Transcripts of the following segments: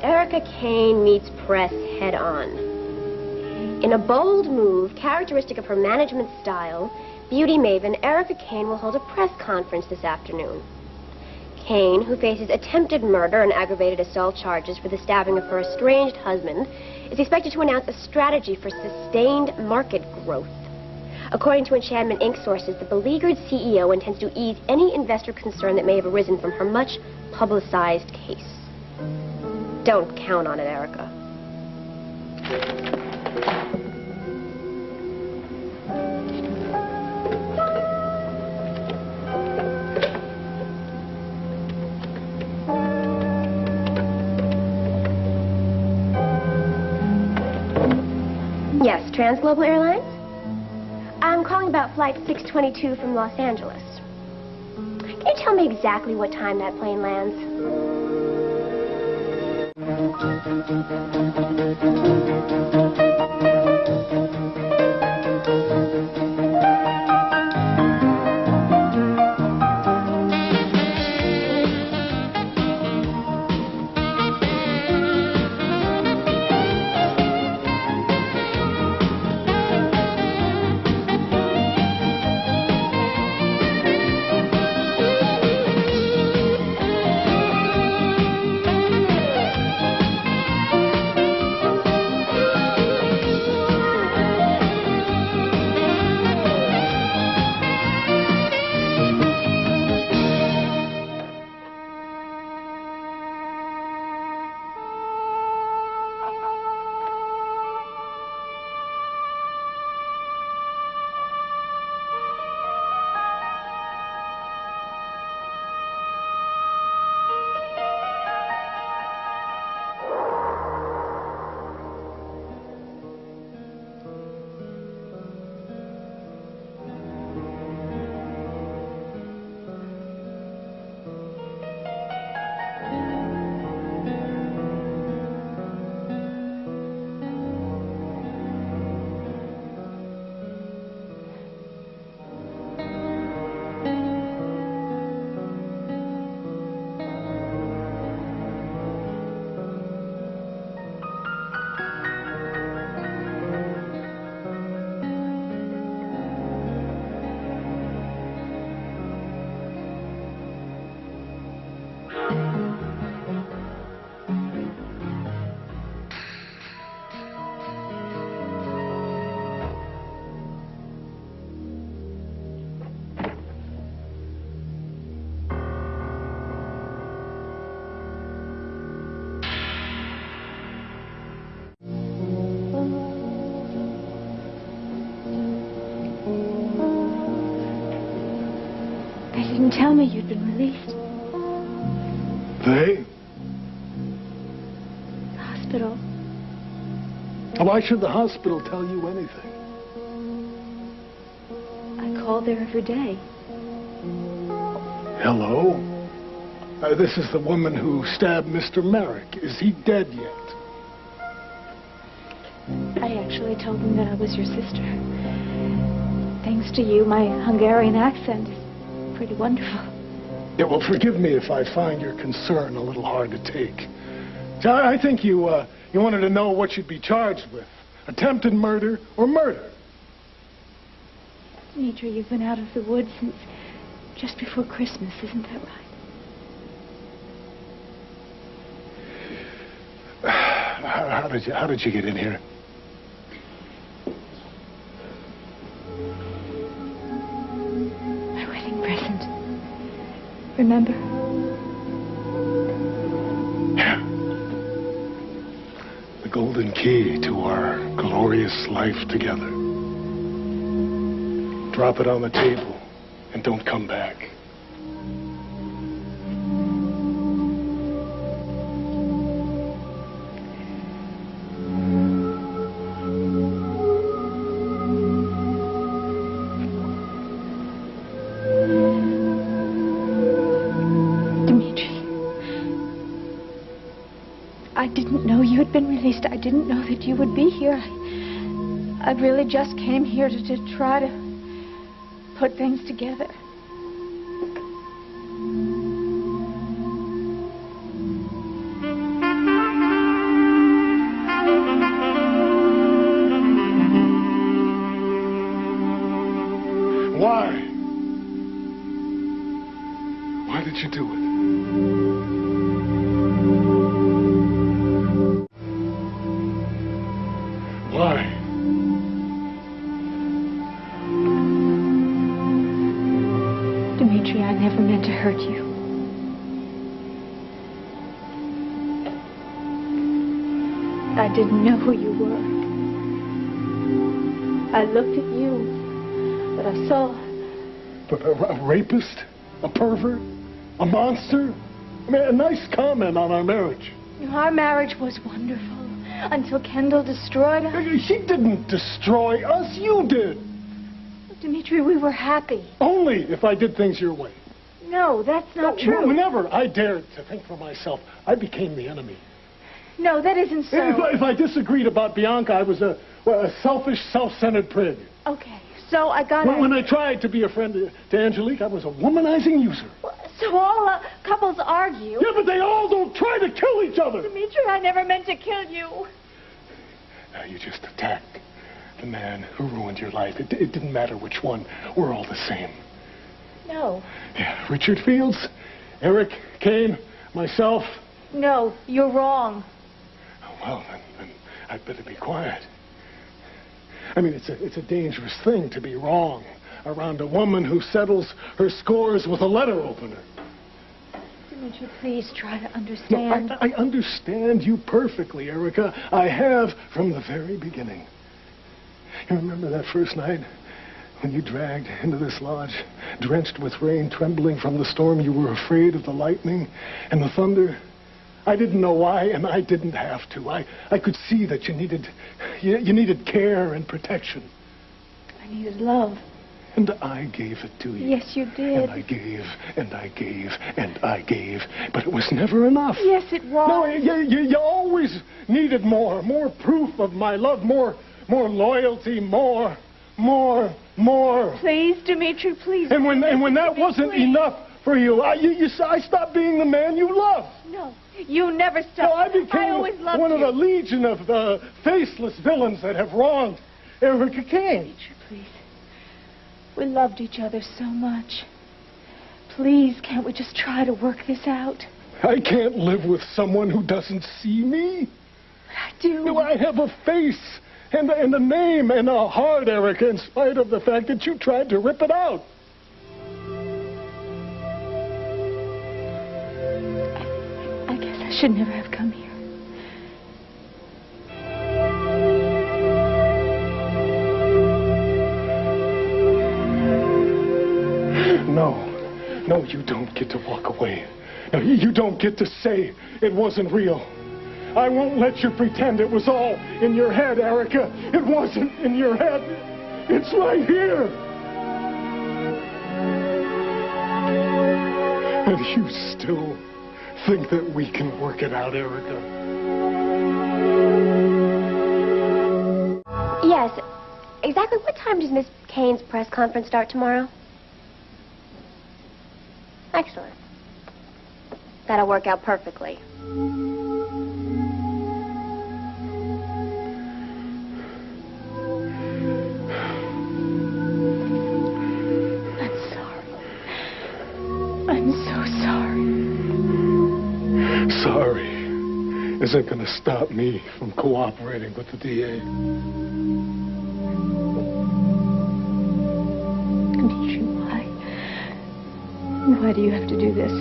Erica Kane meets press head-on. In a bold move, characteristic of her management style, beauty maven Erica Kane will hold a press conference this afternoon. Kane, who faces attempted murder and aggravated assault charges for the stabbing of her estranged husband, is expected to announce a strategy for sustained market growth. According to Enchantment Inc. sources, the beleaguered CEO intends to ease any investor concern that may have arisen from her much publicized case. Don't count on it, Erica. Yes, Transglobal Airlines? I'm calling about flight 622 from Los Angeles. Can you tell me exactly what time that plane lands? They didn't tell me you'd been released. They? The hospital. Why should the hospital tell you anything? I call there every day. Hello? This is the woman who stabbed Mr. Merrick. Is he dead yet? I actually told them that I was your sister. Thanks to you, my Hungarian accent is pretty wonderful. Yeah, well, forgive me if I find your concern a little hard to take. So I think you wanted to know what you'd be charged with. Attempted murder or murder. Dimitri, you've been out of the woods since just before Christmas, isn't that right? How did you get in here? My wedding present. Remember? Yeah. The golden key to our glorious life together. Drop it on the table and don't come back. I didn't know you had been released. I didn't know that you would be here. I really just came here to try to put things together. Why? Why did you do it? Why? Dimitri, I never meant to hurt you. I didn't know who you were. I looked at you, but I saw... But a rapist? A pervert? A monster? I mean, a nice comment on our marriage. Our marriage was wonderful until Kendall destroyed us. She didn't destroy us. You did. Dimitri, we were happy. Only if I did things your way. No, that's not true. Whenever I dared to think for myself, I became the enemy. No, that isn't so. If I disagreed about Bianca, I was a selfish, self-centered prig. Okay, so I got... When I tried to be a friend to Angelique, I was a womanizing user. So all couples argue. Yeah, but they all don't try to kill each other. Dimitri, I never meant to kill you. Now you just attacked the man who ruined your life. It didn't matter which one. We're all the same. No. Yeah, Richard Fields, Eric Kane, myself. No, you're wrong. Well, then I'd better be quiet. I mean, it's a dangerous thing to be wrong around a woman who settles her scores with a letter opener. Dimitri, please try to understand. No, I understand you perfectly, Erica. I have from the very beginning. You remember that first night when you dragged into this lodge, drenched with rain, trembling from the storm? You were afraid of the lightning and the thunder. I didn't know why, and I didn't have to. I could see that you needed care and protection. I needed love. And I gave it to you. Yes, you did. And I gave, and I gave, and I gave. But it was never enough. Yes, it was. No, you always needed more. More proof of my love. More loyalty. More. Please, Dimitri, please. And when that wasn't enough for you, I stopped being the man you loved. No, you never stopped. No, I became always loved one you. of the legion of the faceless villains that have wronged Erica Kane. Dimitri, please. We loved each other so much. Please, can't we just try to work this out? I can't live with someone who doesn't see me. But I do. No, I have a face and a name and a heart, Erica, in spite of the fact that you tried to rip it out. I guess I should never have come here. No, you don't get to walk away. No, you don't get to say it wasn't real. I won't let you pretend it was all in your head, Erica. It wasn't in your head. It's right here. And you still think that we can work it out, Erica? Yes. Exactly what time does Miss Kane's press conference start tomorrow? Excellent. That'll work out perfectly. I'm sorry. I'm so sorry. Sorry isn't going to stop me from cooperating with the DA. Dimitri, why do you have to do this?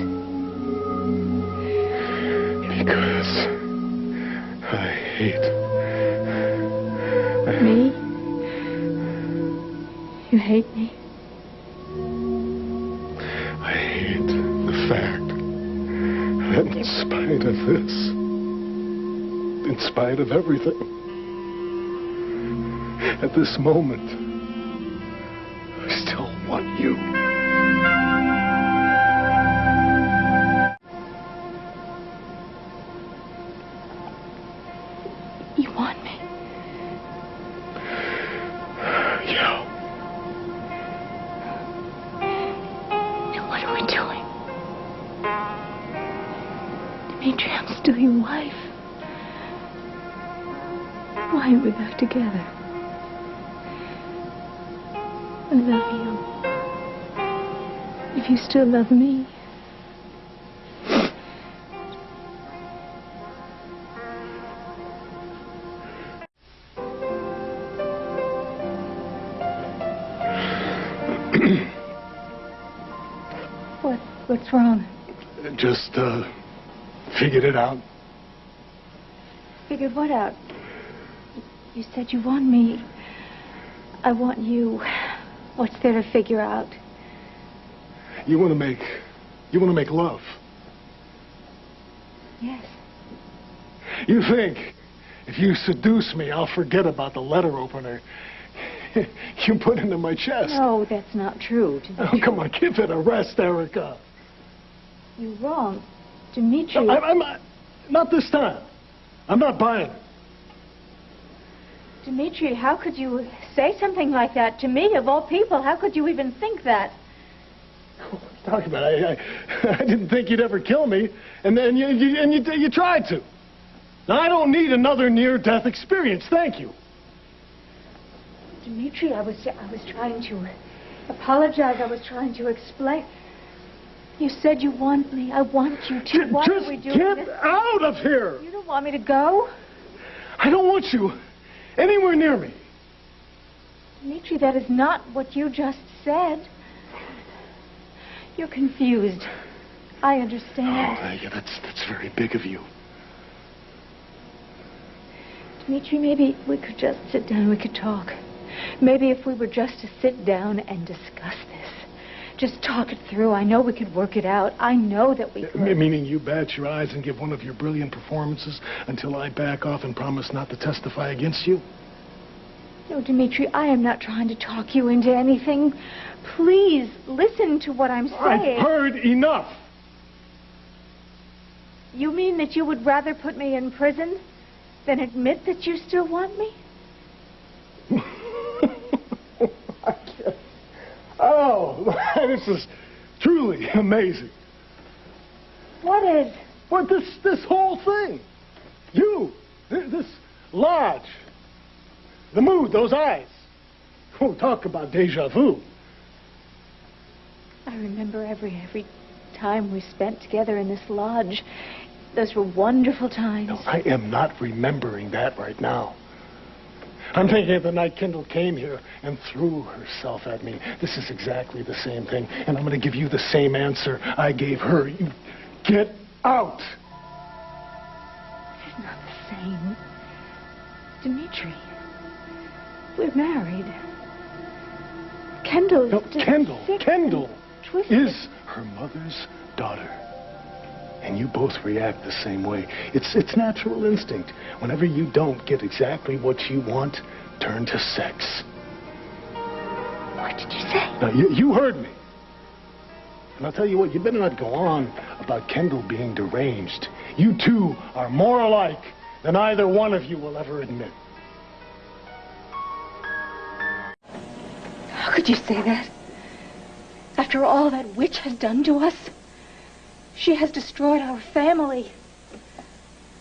Because I hate... Me? You hate me? I hate the fact that in spite of this, in spite of everything, at this moment, I still want you. You want me? Yeah. Now what are we doing? Dimitri, I'm still your wife. Why are we back together? I love you. if you still love me. What's wrong? Just, figured it out. Figured what out? You said you want me. I want you. What's there to figure out? You want to make love. Yes. You think if you seduce me, I'll forget about the letter opener you put into my chest? No, that's not true, Dimitri. Oh, come on, give it a rest, Erica. You're wrong. Dimitri... I'm not this time. I'm not buying it. Dimitri, how could you say something like that to me, of all people? How could you even think that? Talk about it. I didn't think you'd ever kill me, and then you tried to. Now, I don't need another near-death experience. Thank you. Dimitri, I was trying to apologize. I was trying to explain. You said you want me. I want you to. Why are we doing get this? Out of here! You don't want me to go? I don't want you anywhere near me. Dimitri, that is not what you just said. You're confused. I understand. Oh, yeah, that's very big of you. Dimitri, maybe we could just sit down. We could talk. Maybe if we were just to sit down and discuss this. Just talk it through. I know we could work it out. I know that we could. Meaning you bat your eyes and give one of your brilliant performances until I back off and promise not to testify against you? No, Dimitri, I am not trying to talk you into anything. Please, listen to what I'm saying. I've heard enough. You mean that you would rather put me in prison than admit that you still want me? Oh, this is truly amazing. What is? What, this whole thing. You, this lodge, the mood, those eyes. Oh, talk about deja vu. I remember every time we spent together in this lodge. Those were wonderful times. No, I am not remembering that right now. I'm thinking of the night Kendall came here and threw herself at me. This is exactly the same thing, and I'm going to give you the same answer I gave her. You get out. It's not the same. Dimitri, we're married. Kendall is just Kendall twisted. is her mother's daughter. And you both react the same way. It's natural instinct. Whenever you don't get exactly what you want, turn to sex. What did you say? Now, you heard me. And I'll tell you what, you better not go on about Kendall being deranged. You two are more alike than either one of you will ever admit. How could you say that? After all that witch has done to us? She has destroyed our family.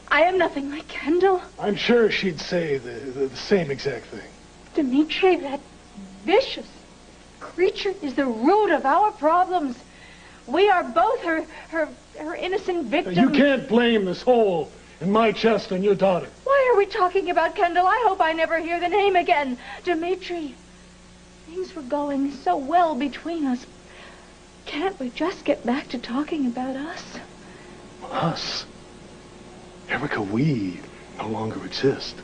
I am nothing like Kendall. I'm sure she'd say the same exact thing. Dimitri, that vicious creature is the root of our problems. We are both her innocent victims. You can't blame this hole in my chest on your daughter. Why are we talking about Kendall? I hope I never hear the name again. Dimitri, things were going so well between us. Can't we just get back to talking about us? Us? Erica, we no longer exist.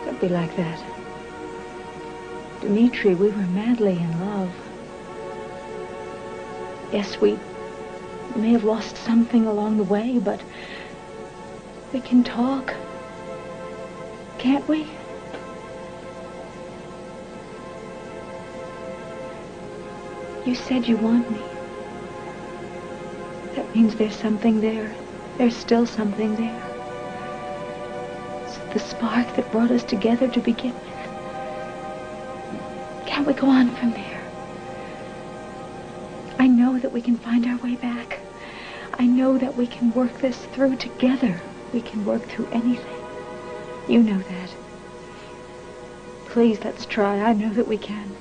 Don't be like that. Dimitri, we were madly in love. Yes, we may have lost something along the way, but we can talk. Can't we? You said you want me. That means there's something there. There's still something there. It's the spark that brought us together to begin with. Can't we go on from there? I know that we can find our way back. I know that we can work this through together. We can work through anything. You know that. Please, let's try. I know that we can.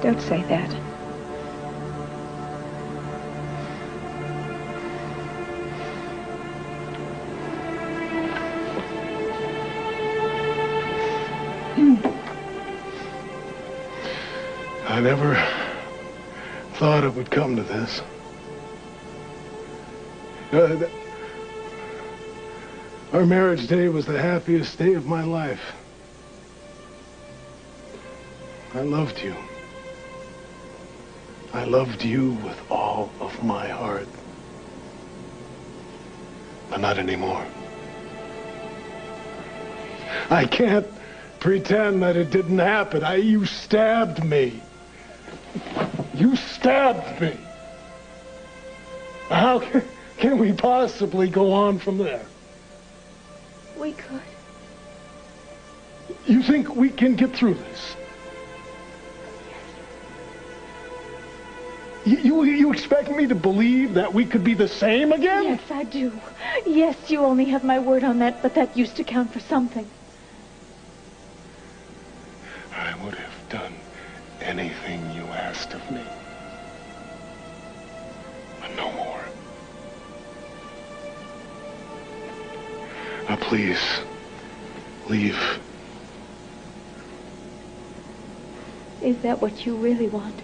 Don't say that. I never thought it would come to this. Our marriage day was the happiest day of my life. I loved you. I loved you with all of my heart. But not anymore. I can't pretend that it didn't happen. You stabbed me. You stabbed me. How can we possibly go on from there? We could. You think we can get through this? You expect me to believe that we could be the same again? Yes, I do. Yes, you only have my word on that, but that used to count for something. I would have done anything you asked of me. But no more. Now, please, leave. Is that what you really want?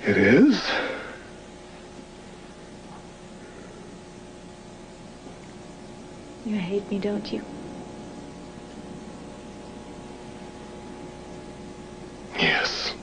It is? You hate me, don't you? Yes.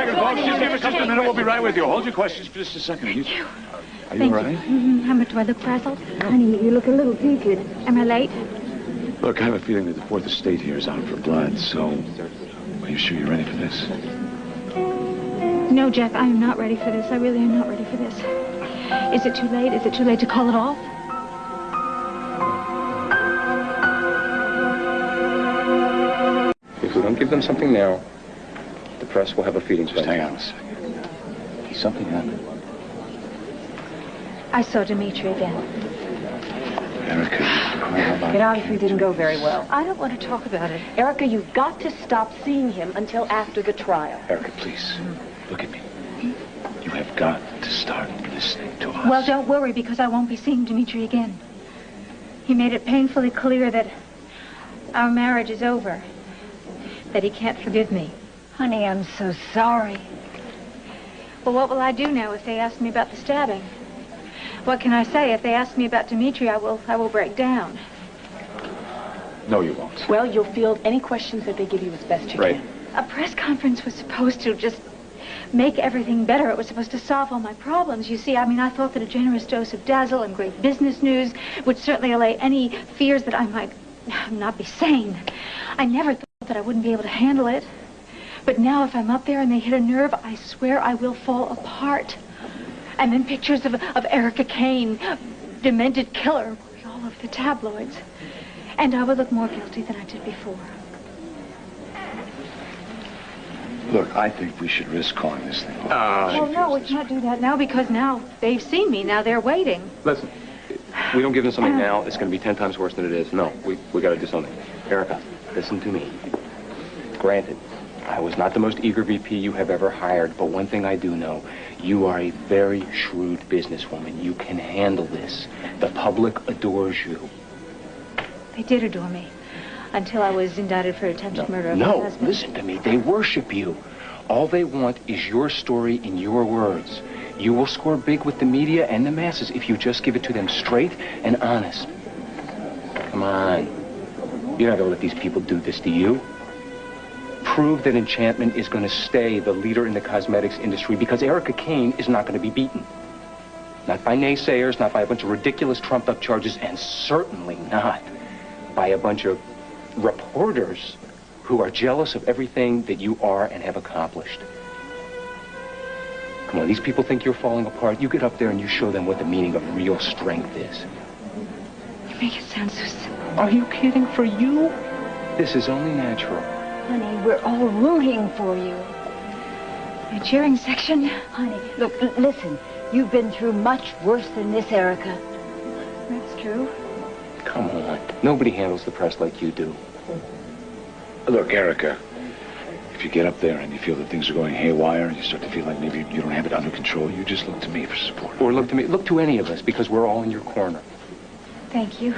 We'll be right with you. Hold your questions for just a second. Are you all right? How much do I look frazzled? Honey, you look a little peaked. Am I late? Look, I have a feeling that the Fourth Estate here is out for blood, so are you sure you're ready for this? No, Jeff, I am not ready for this. I really am not ready for this. Is it too late? Is it too late to call it off? If we don't give them something now, the press will have a feeding Just frenzy. hang on a second. Something happened. I saw Dimitri again. Erica, It obviously didn't go very well. I don't want to talk about it. Erica, you've got to stop seeing him until after the trial. Erica, please, look at me. You have got to start listening to us. Well, don't worry, because I won't be seeing Dimitri again. He made it painfully clear that our marriage is over, that he can't forgive me. Honey, I'm so sorry. Well, what will I do now if they ask me about the stabbing? What can I say? If they ask me about Dimitri, I will break down. No, you won't. Well, you'll field any questions that they give you as best you Right. can. A press conference was supposed to just make everything better. It was supposed to solve all my problems. You see, I thought that a generous dose of dazzle and great business news would certainly allay any fears that I might not be sane. I never thought that I wouldn't be able to handle it. But now if I'm up there and they hit a nerve, I swear I will fall apart. And then pictures of Erica Kane, demented killer, will be all over the tabloids. And I will look more guilty than I did before. Look, I think we should risk calling this thing off. Well, no, we can't do that now because now they've seen me. Now they're waiting. Listen, if we don't give them something now, it's going to be 10 times worse than it is. No, we got to do something. Erica, listen to me. Granted, I was not the most eager VP you have ever hired, but one thing I do know, you are a very shrewd businesswoman. You can handle this. The public adores you. They did adore me until I was indicted for attempted murder of my No, husband. listen to me. They worship you. All they want is your story in your words. You will score big with the media and the masses if you just give it to them straight and honest. Come on. You're not going to let these people do this to you. prove that Enchantment is going to stay the leader in the cosmetics industry, because Erica Kane is not going to be beaten. Not by naysayers, not by a bunch of ridiculous trumped-up charges, and certainly not by a bunch of reporters who are jealous of everything that you are and have accomplished. Come on, these people think you're falling apart. You get up there and you show them what the meaning of real strength is. You make it sound so simple. Are you kidding? For you, this is only natural. Honey, we're all rooting for you. A cheering section? Honey, look, listen. You've been through much worse than this, Erica. That's true. Come on. Nobody handles the press like you do. Look, Erica, if you get up there and you feel that things are going haywire and you start to feel like maybe you don't have it under control, you just look to me for support. Or look to me. Look to any of us, because we're all in your corner. Thank you.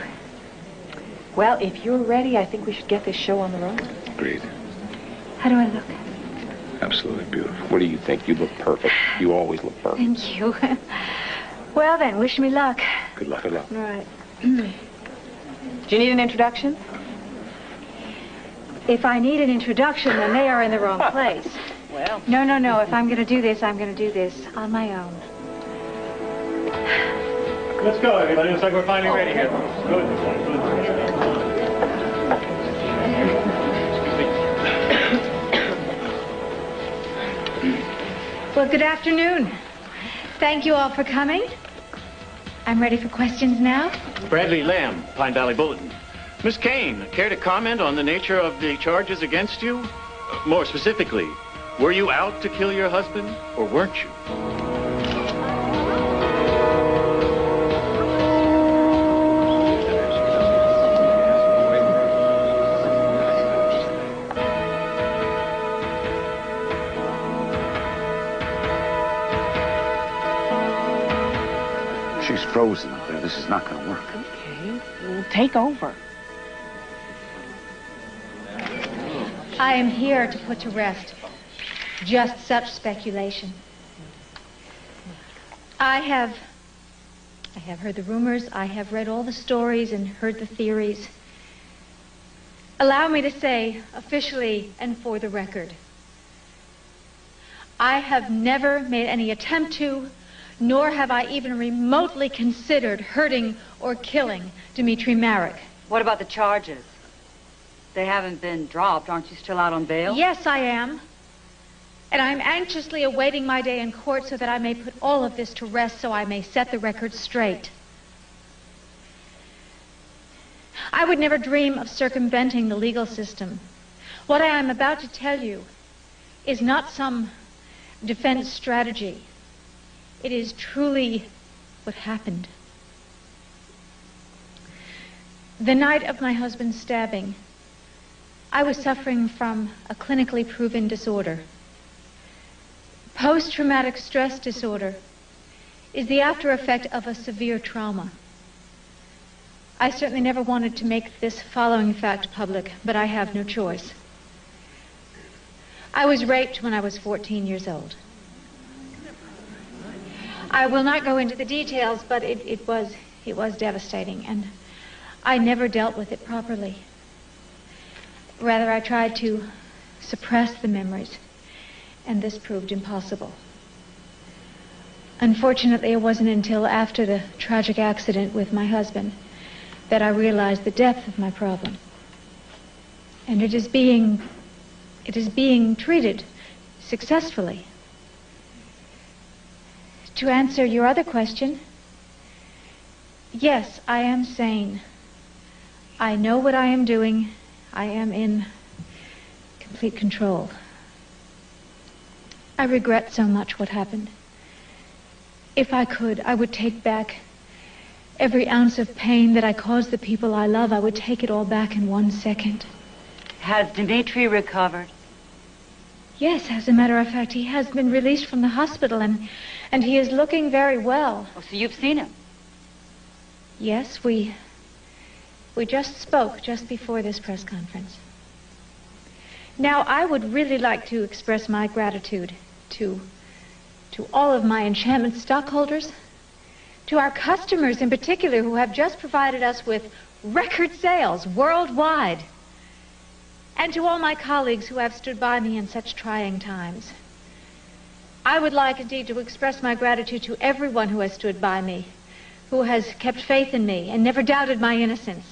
Well, if you're ready, I think we should get this show on the road. Agreed. How do I look? Absolutely beautiful. What do you think? You look perfect. You always look perfect. Thank you. Well then, wish me luck. Good luck. Good luck. All right. Do you need an introduction? If I need an introduction, then they are in the wrong place. Well. No. If I'm going to do this, I'm going to do this on my own. Let's go, everybody. Looks like we're finally ready here. Good. Well, good afternoon. Thank you all for coming. I'm ready for questions now. Bradley Lamb, Pine Valley Bulletin. Miss Kane, care to comment on the nature of the charges against you? More specifically, were you out to kill your husband, or weren't you? She's frozen up there. This is not going to work. Okay, we'll take over. I am here to put to rest just such speculation. I have heard the rumors, I have read all the stories and heard the theories. Allow me to say, officially and for the record, I have never made any attempt to, nor have I even remotely considered hurting or killing Dimitri Marek. What about the charges? They haven't been dropped. Aren't you still out on bail? Yes, I am. And I'm anxiously awaiting my day in court so that I may put all of this to rest, so I may set the record straight. I would never dream of circumventing the legal system. What I am about to tell you is not some defense strategy. It is truly what happened. The night of my husband's stabbing, I was suffering from a clinically proven disorder. Post-traumatic stress disorder is the after effect of a severe trauma. I certainly never wanted to make this following fact public, but I have no choice. I was raped when I was 14 years old. I will not go into the details, but it was devastating, and I never dealt with it properly. Rather, I tried to suppress the memories, and this proved impossible. Unfortunately, it wasn't until after the tragic accident with my husband that I realized the depth of my problem. And it is being treated successfully. To answer your other question, yes, I am sane. I know what I am doing. I am in complete control. I regret so much what happened. If I could, I would take back every ounce of pain that I caused the people I love. I would take it all back in 1 second. Has Dimitri recovered? Yes, as a matter of fact, he has been released from the hospital, and he is looking very well. Oh, so you've seen him? Yes, we just spoke just before this press conference. Now, I would really like to express my gratitude to all of my Enchantment stockholders, to our customers in particular, who have just provided us with record sales worldwide. and to all my colleagues who have stood by me in such trying times. I would like indeed to express my gratitude to everyone who has stood by me, who has kept faith in me and never doubted my innocence.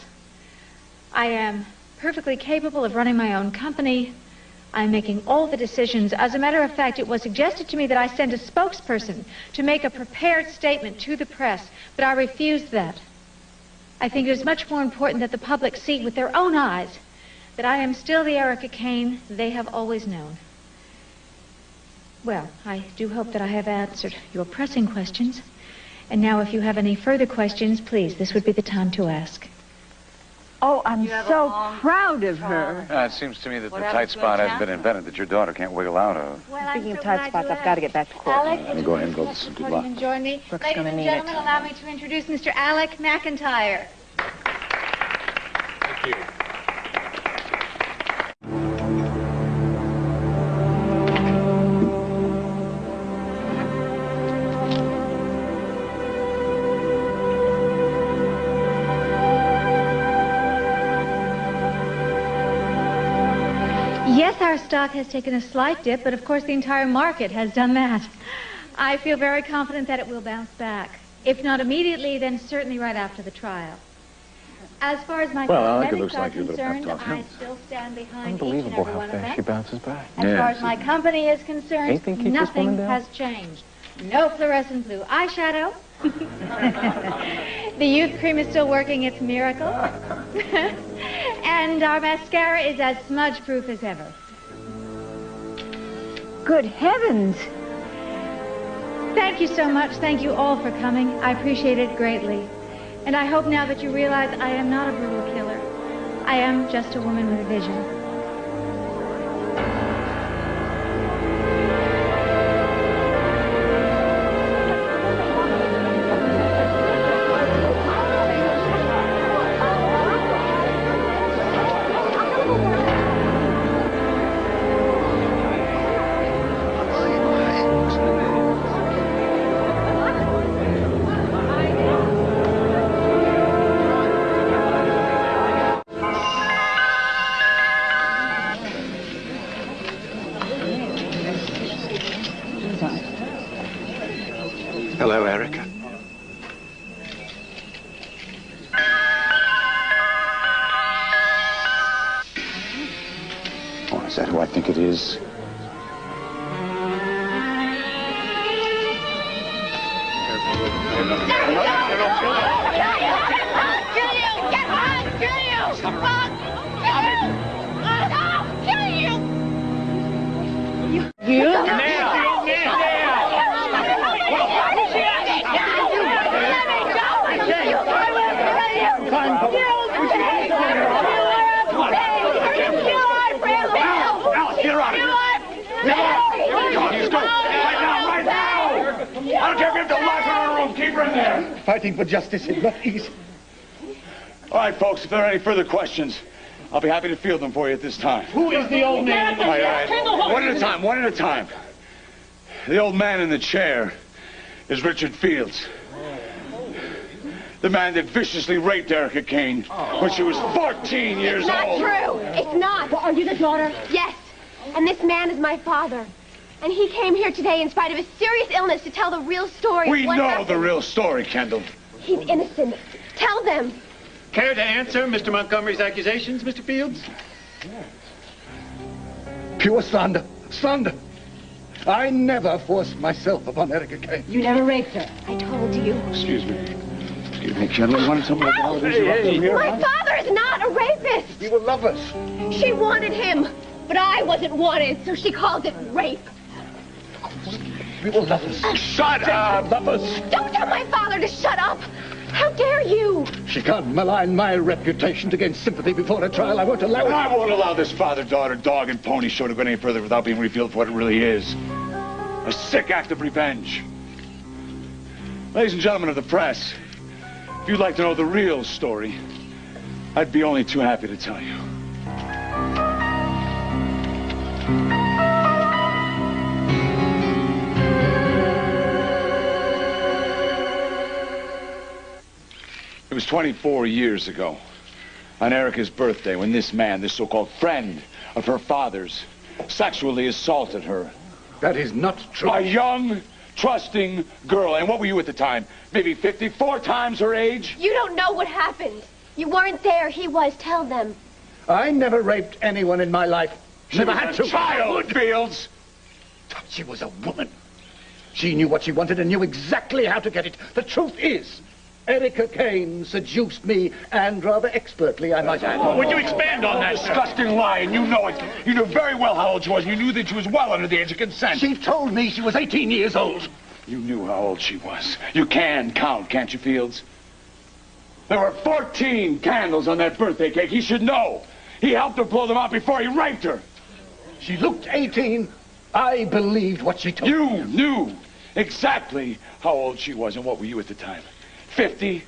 I am perfectly capable of running my own company. I'm making all the decisions. As a matter of fact, it was suggested to me that I send a spokesperson to make a prepared statement to the press, but I refused that. I think it is much more important that the public see with their own eyes that I am still the Erica Kane they have always known. Well, I do hope that I have answered your pressing questions. And now, if you have any further questions, please, this would be the time to ask. Oh, I'm so proud of her. It seems to me that the tight spot hasn't been invented that your daughter can't wiggle out of. Well, Speaking of tight spots, I've got to get back to court. Alec, Let me go ahead and go to some good luck. Join me. Brooke's Ladies gonna and need gentlemen, it. allow me to introduce Mr. Alec McIntyre. Thank you. Yes, our stock has taken a slight dip, but of course the entire market has done that. I feel very confident that it will bounce back. If not immediately, then certainly right after the trial. As far as my cosmetics are concerned, I still stand behind each and every one of them. She bounces back. As far as my company is concerned, nothing has changed. No fluorescent blue eyeshadow. The youth cream is still working its miracle. And our mascara is as smudge-proof as ever. Good heavens! Thank you so much. Thank you all for coming. I appreciate it greatly. And I hope now that you realize I am not a brutal killer. I am just a woman with a vision. Hello, Erica. Oh, is that who I think it is? I don't care if you have to lock her in her room. Keep her in there. Fighting for justice is not easy. All right, folks, if there are any further questions, I'll be happy to field them for you at this time. Who is the old man? All right. One at a time, one at a time. The old man in the chair is Richard Fields. The man that viciously raped Erica Kane when she was 14 years old. It's not true. It's not. Well, are you the daughter? Yes. And this man is my father. And he came here today in spite of his serious illness to tell the real story. We know the real story, Kendall. He's innocent. Tell them. Care to answer Mr. Montgomery's accusations, Mr. Fields? Pure slander. Slander. I never forced myself upon Erica Kane. You never raped her. I told you. Excuse me. Excuse me, Kendall. You wanted something like that? My father is not a rapist. We were lovers. She wanted him, but I wasn't wanted, so she called it rape. We were lovers. Shut up! Lovers. Don't tell my father to shut up. How dare you? She can't malign my reputation to gain sympathy before a trial. I won't allow it. I won't allow this father-daughter, dog and pony show to go any further without being revealed for what it really is. A sick act of revenge. Ladies and gentlemen of the press, if you'd like to know the real story, I'd be only too happy to tell you. It was 24 years ago. On Erica's birthday, when this man, this so-called friend of her father's, sexually assaulted her. That is not true. A young, trusting girl. And what were you at the time? Maybe 54 times her age? You don't know what happened. You weren't there. He was. Tell them. I never raped anyone in my life. Never had to. Child, Fields! She was a woman. She knew what she wanted and knew exactly how to get it. The truth is, Erica Kane seduced me, and rather expertly, I might add. Would you expand on that disgusting lie? And you know it. You knew very well how old she was. You knew that she was well under the age of consent. She told me she was 18 years old. You knew how old she was. You can count, can't you, Fields? There were 14 candles on that birthday cake. He should know. He helped her blow them out before he raped her. She looked 18. I believed what she told me. You knew exactly how old she was, and what were you at the time? 50?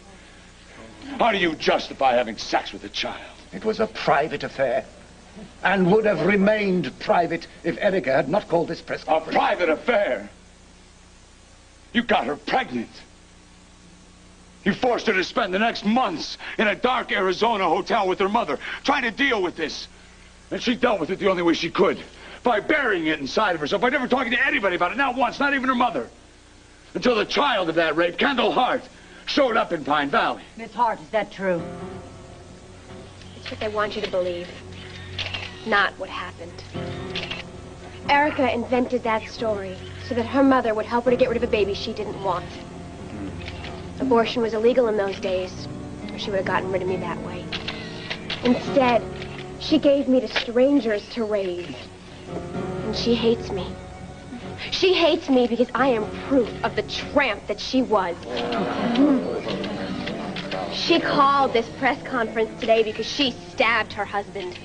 How do you justify having sex with a child? It was a private affair, and would have remained private if Erica had not called this press conference. A private affair? You got her pregnant. You forced her to spend the next months in a dark Arizona hotel with her mother, trying to deal with this. And she dealt with it the only way she could, by burying it inside of herself, by never talking to anybody about it, not once, not even her mother. Until the child of that rape, Kendall Hart, showed up in Pine Valley. Miss Hart, is that true? It's what they want you to believe, not what happened. Erica invented that story so that her mother would help her to get rid of a baby she didn't want. Abortion was illegal in those days, or she would have gotten rid of me that way. Instead, she gave me to strangers to raise. And she hates me. She hates me because I am proof of the tramp that she was. She called this press conference today because she stabbed her husband.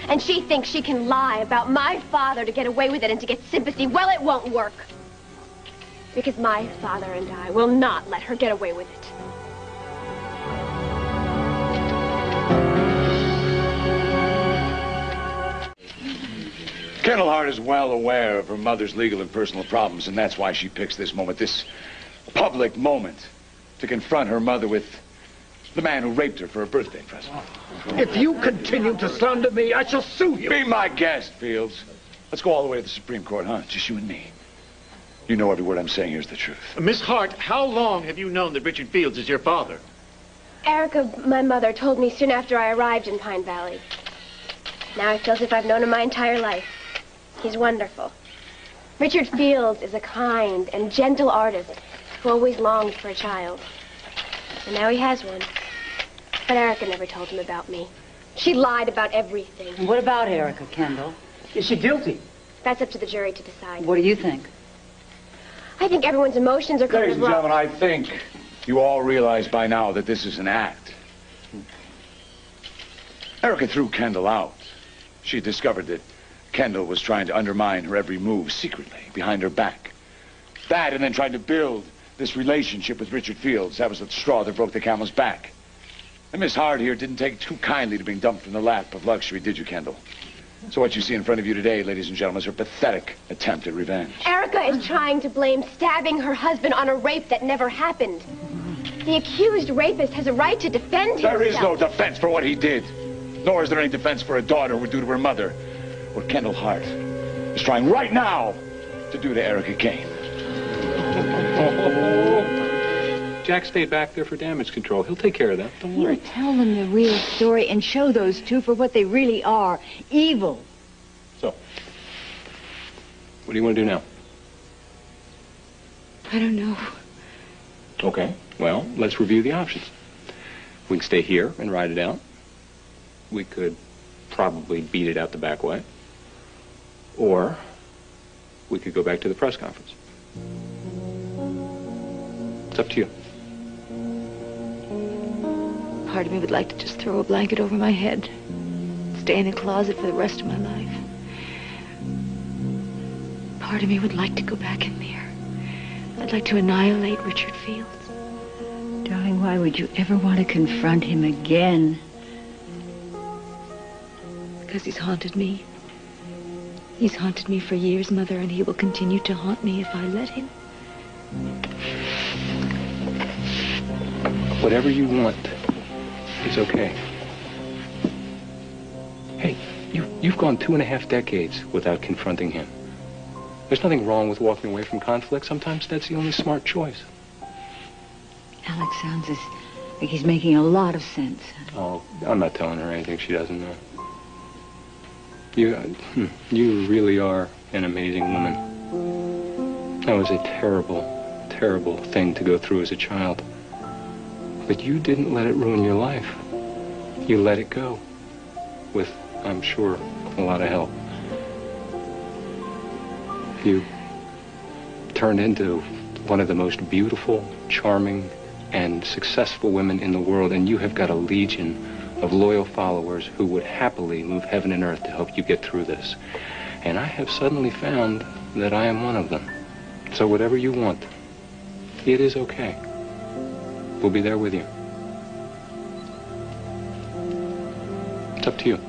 And she thinks she can lie about my father to get away with it and to get sympathy. Well, it won't work. Because my father and I will not let her get away with it. Kendall Hart is well aware of her mother's legal and personal problems, and that's why she picks this moment, this public moment, to confront her mother with the man who raped her for her birthday present. If you continue to slander me, I shall sue you. Be my guest, Fields. Let's go all the way to the Supreme Court, huh? Just you and me. You know every word I'm saying here is the truth. Miss Hart, how long have you known that Richard Fields is your father? Erica, my mother, told me soon after I arrived in Pine Valley. Now I feel as if I've known him my entire life. He's wonderful. Richard Fields is a kind and gentle artist who always longed for a child. And now he has one. But Erica never told him about me. She lied about everything. And what about Erica, Kendall? Is she guilty? That's up to the jury to decide. What do you think? I think everyone's emotions are kind Ladies of and gentlemen, I think you all realize by now that this is an act. Erica threw Kendall out. She discovered that Kendall was trying to undermine her every move secretly, behind her back. That, and then tried to build this relationship with Richard Fields. That was the straw that broke the camel's back. And Miss Hart here didn't take it too kindly to being dumped from the lap of luxury, did you, Kendall? So what you see in front of you today, ladies and gentlemen, is her pathetic attempt at revenge. Erica is trying to blame stabbing her husband on a rape that never happened. The accused rapist has a right to defend himself. There is no defense for what he did. Nor is there any defense for a daughter would do to her mother. What Kendall Hart is trying right now to do to Erica Kane. Jack stayed back there for damage control. He'll take care of that. Don't worry. You tell them the real story and show those two for what they really are. Evil. So, what do you want to do now? I don't know. Okay, well, let's review the options. We can stay here and ride it out. We could probably beat it out the back way. Or we could go back to the press conference. It's up to you. Part of me would like to just throw a blanket over my head, stay in a closet for the rest of my life. Part of me would like to go back in there. I'd like to annihilate Richard Fields. Darling, why would you ever want to confront him again? Because he's haunted me. He's haunted me for years, Mother, and he will continue to haunt me if I let him. Whatever you want is okay. Hey, you've gone 2.5 decades without confronting him. There's nothing wrong with walking away from conflict. Sometimes that's the only smart choice. Alex sounds like he's making a lot of sense. Oh, I'm not telling her anything she doesn't know. You really are an amazing woman. That was a terrible, terrible thing to go through as a child. But you didn't let it ruin your life. You let it go. With, I'm sure, a lot of help. You turned into one of the most beautiful, charming, and successful women in the world, and you have got a legion of loyal followers who would happily move heaven and earth to help you get through this. And I have suddenly found that I am one of them. So whatever you want, it is okay. We'll be there with you. It's up to you.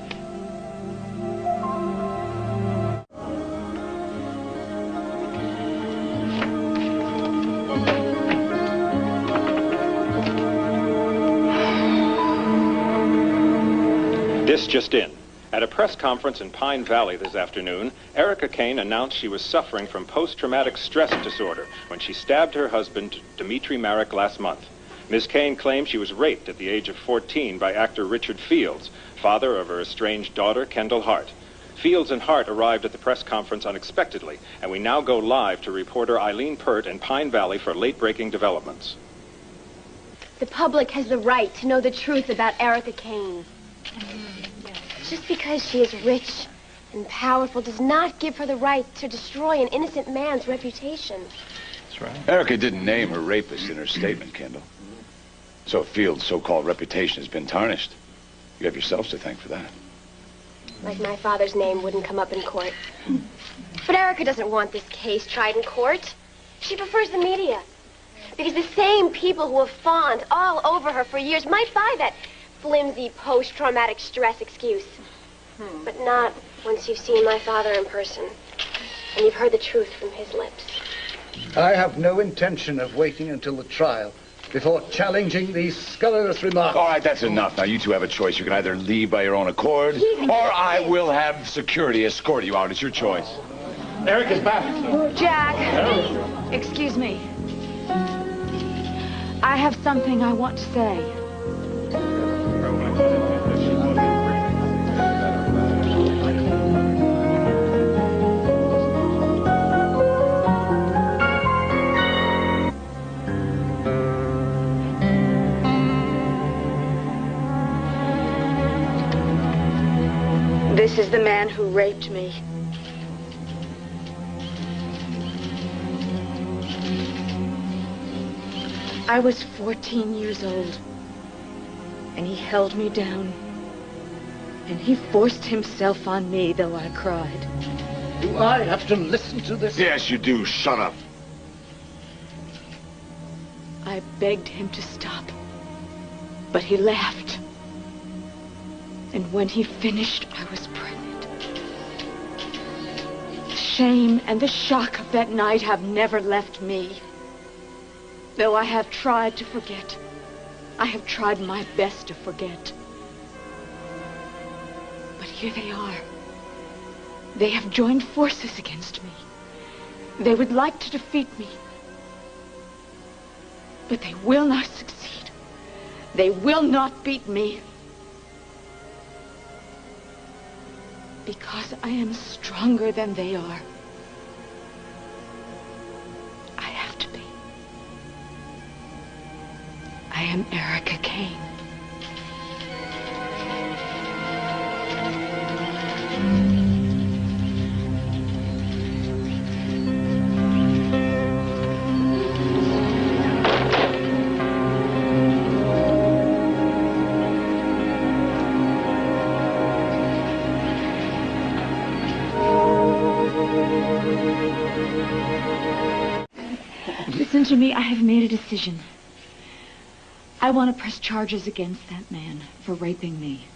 This just in. At a press conference in Pine Valley this afternoon, Erica Kane announced she was suffering from post-traumatic stress disorder when she stabbed her husband, Dimitri, last month. Ms. Kane claimed she was raped at the age of 14 by actor Richard Fields, father of her estranged daughter, Kendall Hart. Fields and Hart arrived at the press conference unexpectedly, and we now go live to reporter Eileen Pert in Pine Valley for late-breaking developments. The public has the right to know the truth about Erica Kane. Just because she is rich and powerful does not give her the right to destroy an innocent man's reputation. That's right. Erica didn't name her rapist in her statement, Kendall. So Fields' so-called reputation has been tarnished. You have yourselves to thank for that. Like my father's name wouldn't come up in court. But Erica doesn't want this case tried in court. She prefers the media. Because the same people who have fawned all over her for years might buy that flimsy post-traumatic stress excuse. But not once you've seen my father in person and you've heard the truth from his lips. I have no intention of waiting until the trial before challenging these scurrilous remarks. All right, that's enough. Now, you two have a choice. You can either leave by your own accord, or I will have security escort you out. It's your choice. Erica's back. Jack, excuse me. I have something I want to say. This is the man who raped me. I was 14 years old, and he held me down, and he forced himself on me, though I cried. Do I have to listen to this? Yes, you do. Shut up. I begged him to stop, but he laughed. And when he finished, I was pregnant. The shame and the shock of that night have never left me. Though I have tried to forget, I have tried my best to forget. But here they are. They have joined forces against me. They would like to defeat me. But they will not succeed. They will not beat me. Because I am stronger than they are. I have to be. I am Erica Kane. Listen to me, I have made a decision. I want to press charges against that man for raping me.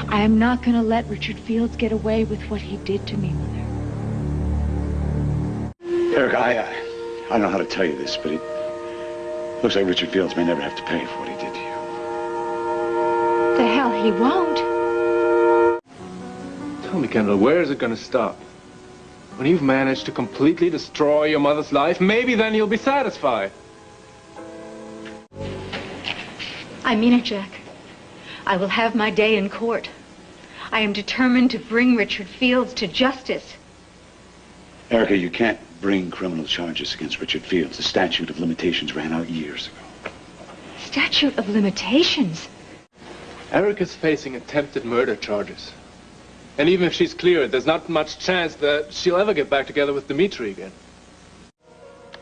I am not going to let Richard Fields get away with what he did to me, Mother. Erica, I don't know how to tell you this, but it looks like Richard Fields may never have to pay for what he did to you. The hell he won't. Tell me, Kendall, where is it going to stop? When you've managed to completely destroy your mother's life, maybe then you'll be satisfied. I mean it, Jack. I will have my day in court. I am determined to bring Richard Fields to justice. Erica, you can't bring criminal charges against Richard Fields. The statute of limitations ran out years ago. Statute of limitations? Erica's facing attempted murder charges. And even if she's cleared, there's not much chance that she'll ever get back together with Dimitri again.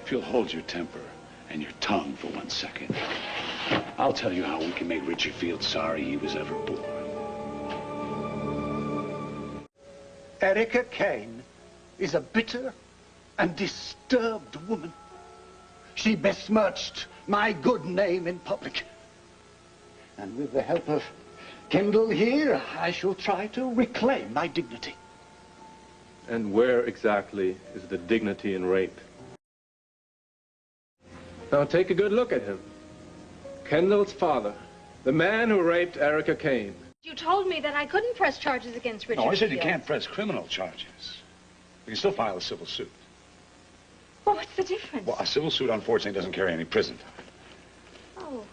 If you'll hold your temper and your tongue for 1 second, I'll tell you how we can make Richard Fields sorry he was ever born. Erica Kane is a bitter and disturbed woman. She besmirched my good name in public. And with the help of Kendall here, I shall try to reclaim my dignity. And where exactly is the dignity in rape? Now take a good look at him. Kendall's father, the man who raped Erica Kane. You told me that I couldn't press charges against Richard No, I said you Fields. can't press criminal charges. You can still file a civil suit. Well, what's the difference? Well, a civil suit, unfortunately, doesn't carry any prison time. Oh.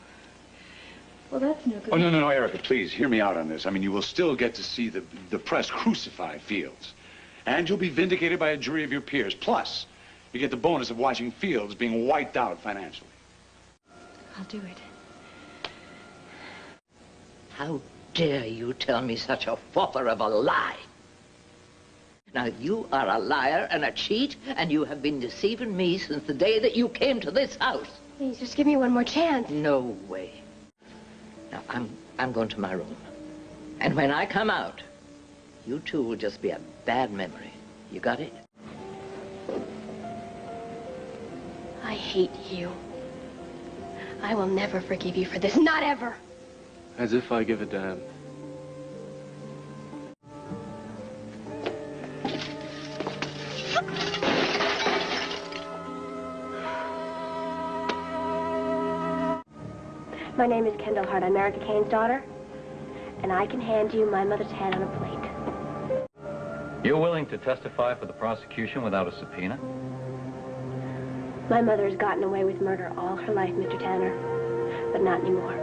Well, that's no good. Oh, no, Erica, please, hear me out on this. I mean, you will still get to see the press crucify Fields. And you'll be vindicated by a jury of your peers. Plus, you get the bonus of watching Fields being wiped out financially. I'll do it. How dare you tell me such a fopper of a lie? Now, you are a liar and a cheat, and you have been deceiving me since the day that you came to this house. Please, just give me one more chance. No way. Now, I'm going to my room. And when I come out, you two will just be a bad memory. You got it? I hate you. I will never forgive you for this. Not ever. As if I give a damn. My name is Kendall Hart. I'm Erica Kane's daughter. And I can hand you my mother's head on a plate. You're willing to testify for the prosecution without a subpoena? My mother has gotten away with murder all her life, Mr. Tanner. But not anymore.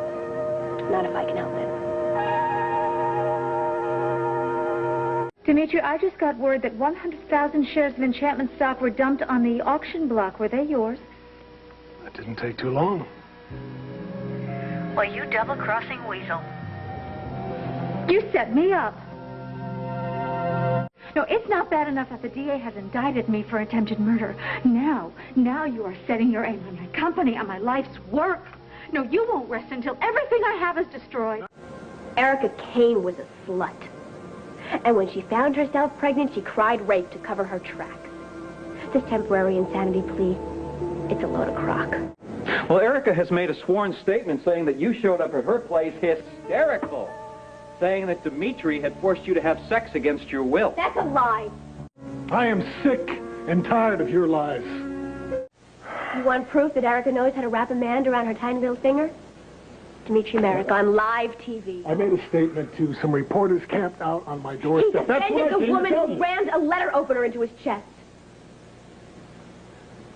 Not if I can help it. Dimitri, I just got word that 100,000 shares of enchantment stock were dumped on the auction block. Were they yours? That didn't take too long. Well, you double-crossing weasel. You set me up. No, it's not bad enough that the DA has indicted me for attempted murder. Now you are setting your aim on my company, on my life's work. No, you won't rest until everything I have is destroyed. Erica Kane was a slut. And when she found herself pregnant, she cried rape to cover her tracks. This temporary insanity plea, it's a load of crock. Well, Erica has made a sworn statement saying that you showed up at her place hysterical, saying that Dimitri had forced you to have sex against your will. That's a lie. I am sick and tired of your lies. You want proof that Erica knows how to wrap a man around her tiny little finger? Dimitri Merrick on live TV. I made a statement to some reporters camped out on my doorstep. He defended the woman who rammed a letter opener into his chest.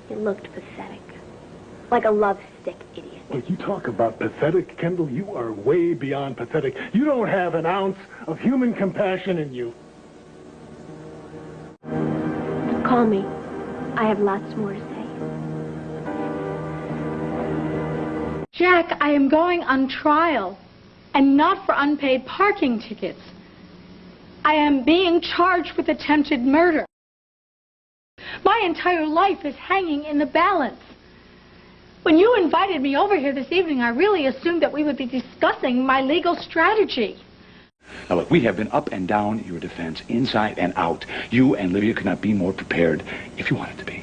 He looked pathetic. Like a lovesick idiot. Look, you talk about pathetic, Kendall. You are way beyond pathetic. You don't have an ounce of human compassion in you. Call me. I have lots more to say. Jack, I am going on trial, and not for unpaid parking tickets. I am being charged with attempted murder. My entire life is hanging in the balance. When you invited me over here this evening, I really assumed that we would be discussing my legal strategy. Now, look, we have been up and down your defense, inside and out. You and Livia could not be more prepared if you wanted to be.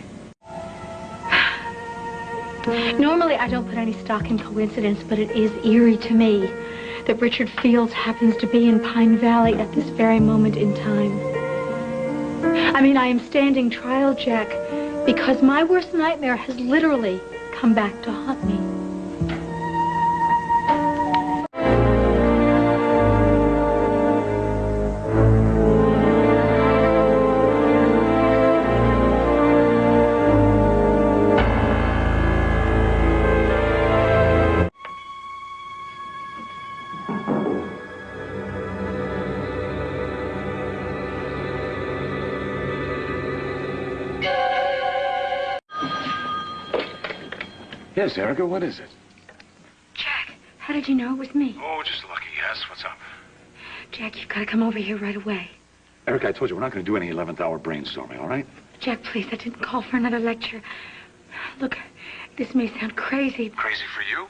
Normally, I don't put any stock in coincidence, but it is eerie to me that Richard Fields happens to be in Pine Valley at this very moment in time. I mean, I am standing trial, Jack, because my worst nightmare has literally come back to haunt me. Yes, Erica, what is it? Jack, how did you know it was me? Oh, just lucky, yes. What's up? Jack, you've got to come over here right away. Erica, I told you, we're not going to do any 11th hour brainstorming, all right? Jack, please, I didn't call for another lecture. Look, this may sound crazy. Crazy for you?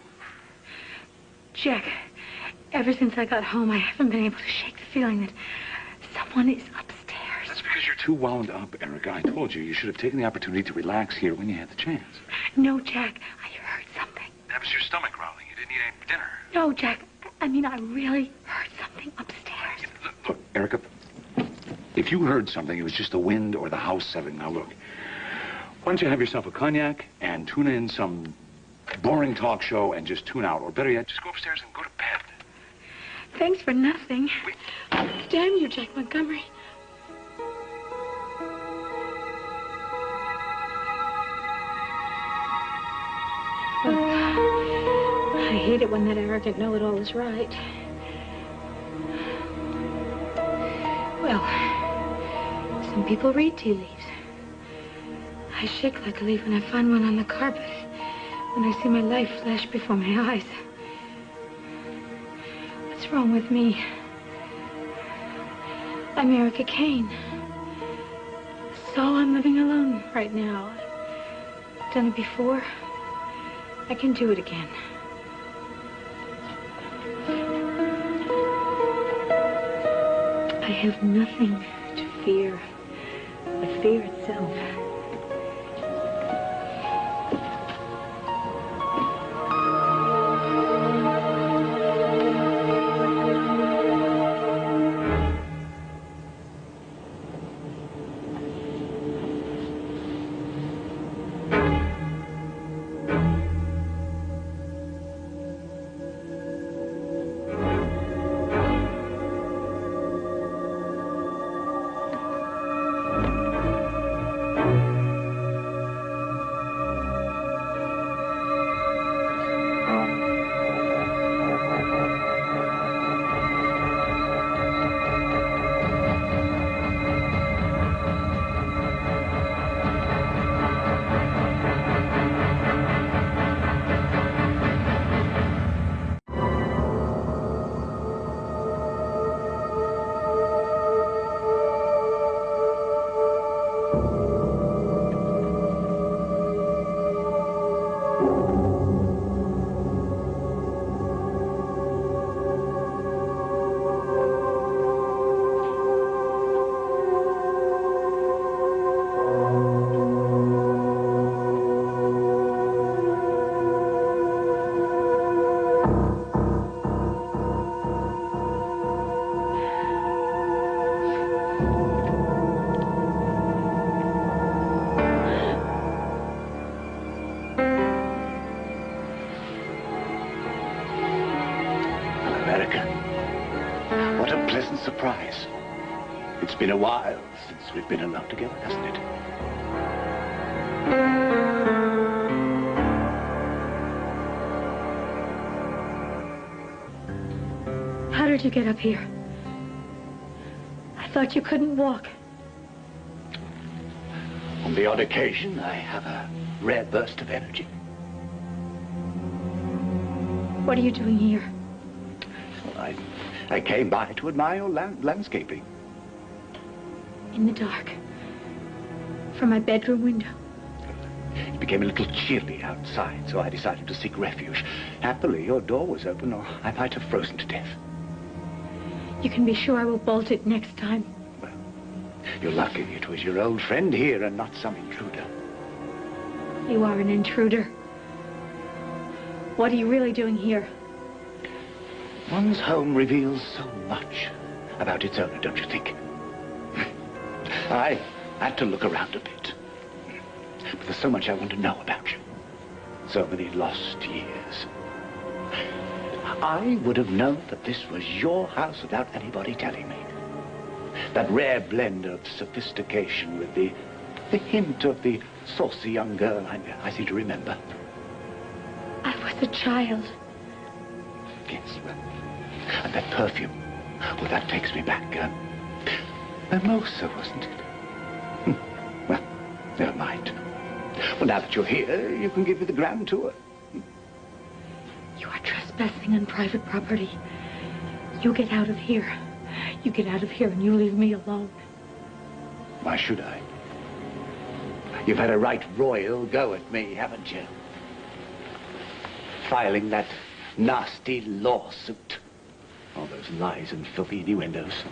Jack, ever since I got home, I haven't been able to shake the feeling that someone is upstairs. That's because you're too wound up, Erica. I told you, you should have taken the opportunity to relax here when you had the chance. No, Jack, I heard something. That was your stomach growling. You didn't eat any dinner. No, Jack, I mean, I really heard something upstairs. Look, Erica, if you heard something, it was just the wind or the house settling. Now, look, why don't you have yourself a cognac and tune in some boring talk show and just tune out? Or better yet, just go upstairs and go to bed. Thanks for nothing. Damn you, Jack Montgomery. I hate it when that arrogant know-it-all is right. Well, some people read tea leaves. I shake like a leaf when I find one on the carpet, when I see my life flash before my eyes. What's wrong with me? I'm Erica Kane. So I'm living alone right now. I've done it before. I can do it again. I have nothing to fear but fear itself. Surprise. It's been a while since we've been alone together, hasn't it? How did you get up here? I thought you couldn't walk. On the odd occasion, I have a rare burst of energy. What are you doing here? Well, I came by to admire your landscaping. In the dark. From my bedroom window. It became a little chilly outside, so I decided to seek refuge. Happily, your door was open, or I might have frozen to death. You can be sure I will bolt it next time. Well, you're lucky it was your old friend here and not some intruder. You are an intruder. What are you really doing here? One's home reveals so much about its owner, don't you think? I had to look around a bit. But there's so much I want to know about you. So many lost years. I would have known that this was your house without anybody telling me. That rare blend of sophistication with the hint of the saucy young girl I seem to remember. I was a child. Yes, well, and that perfume, well, that takes me back. Mimosa, wasn't it? Well, never mind. Well, now that you're here, you can give me the grand tour. You are trespassing on private property. You get out of here. You get out of here and you leave me alone. Why should I? You've had a right royal go at me, haven't you? Filing that nasty lawsuit. All those lies and filthy innuendos.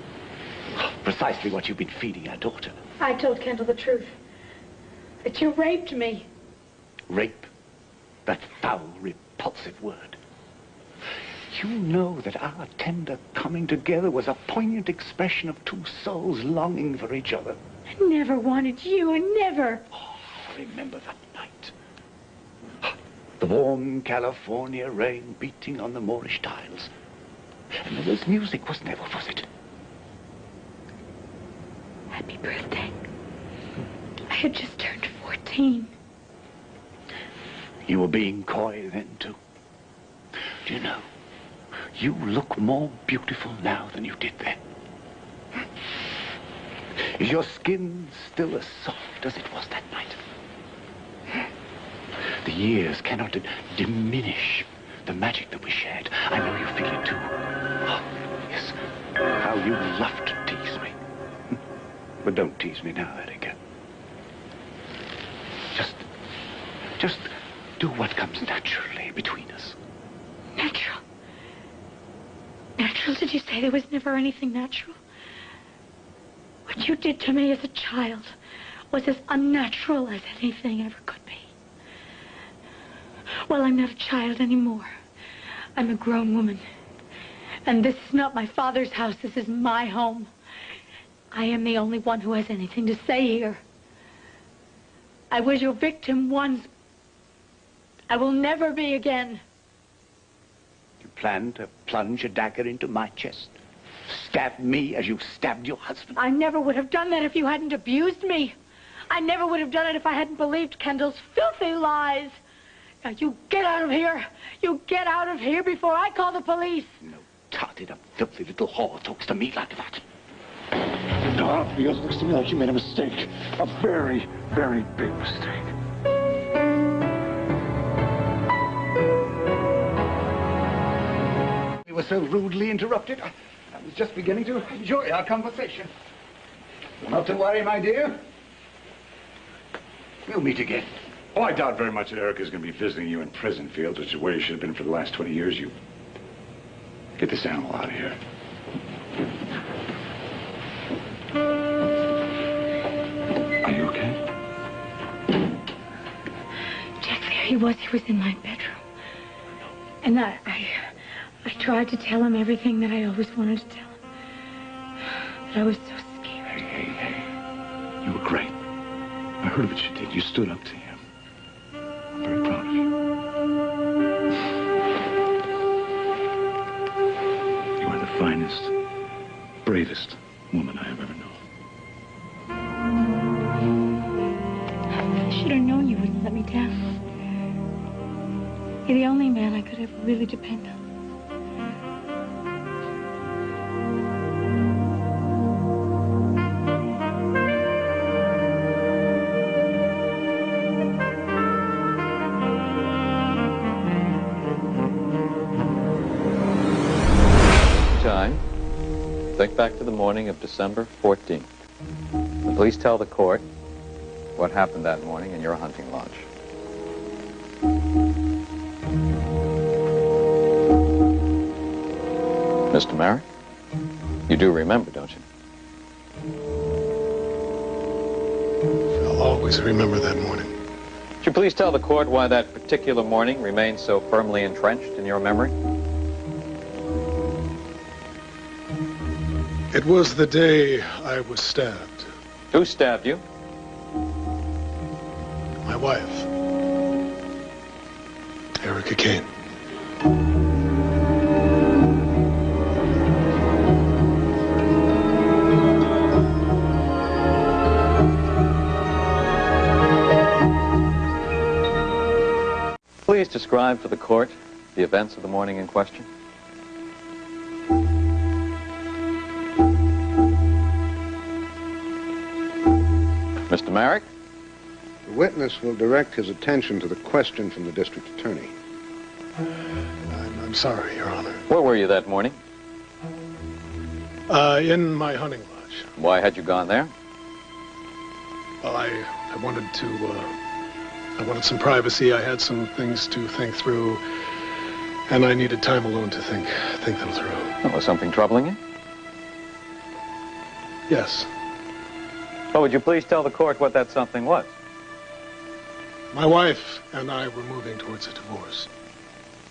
Precisely what you've been feeding our daughter. I told Kendall the truth. That you raped me. Rape? That foul, repulsive word. You know that our tender coming together was a poignant expression of two souls longing for each other. I never wanted you, I never. Oh, I remember that night. The warm California rain beating on the Moorish tiles. And there was music, wasn't there? What was it? Happy birthday. I had just turned 14. You were being coy then, too. Do you know, you look more beautiful now than you did then. Is your skin still as soft as it was that night? The years cannot diminish the magic that we shared. I know you feel it too. Oh, yes, how you love to tease me. But don't tease me now, Erica. Just do what comes naturally between us. Natural? Natural? Did you say there was never anything natural? What you did to me as a child was as unnatural as anything ever could be. Well, I'm not a child anymore. I'm a grown woman. And this is not my father's house. This is my home. I am the only one who has anything to say here. I was your victim once. I will never be again. You plan to plunge a dagger into my chest? Stab me as you stabbed your husband? I never would have done that if you hadn't abused me. I never would have done it if I hadn't believed Kendall's filthy lies. Now, you get out of here. You get out of here before I call the police. No totted up, filthy little whore talks to me like that. No, because it looks to me like you made a mistake. A very, very big mistake. We were so rudely interrupted. I was just beginning to enjoy our conversation. Not to worry, my dear. We'll meet again. Oh, I doubt very much that Erica's going to be visiting you in prison fields, which is where you should have been for the last 20 years. You get this animal out of here. Are you okay? Jack, there he was. He was in my bedroom. And I tried to tell him everything that I always wanted to tell him. But I was so scared. Hey. You were great. I heard what you did. You stood up to him. I'm very proud of you. You are the finest, bravest woman I have ever known. I should have known you wouldn't let me down. You're the only man I could ever really depend on. Think back to the morning of December 14th. The police tell the court what happened that morning in your hunting lodge. Mr. Merrick, you do remember, don't you? I'll always remember that morning. Would you please tell the court why that particular morning remains so firmly entrenched in your memory? It was the day I was stabbed. Who stabbed you? My wife, Erica Kane. Please describe for the court the events of the morning in question. Mr. Merrick? The witness will direct his attention to the question from the district attorney. sorry, Your Honor. Where were you that morning? In my hunting lodge. Why had you gone there? Well, I wanted to, I wanted some privacy. I had some things to think through, and I needed time alone to think them through. Oh, was something troubling you? Yes. Well, would you please tell the court what that something was? My wife and I were moving towards a divorce.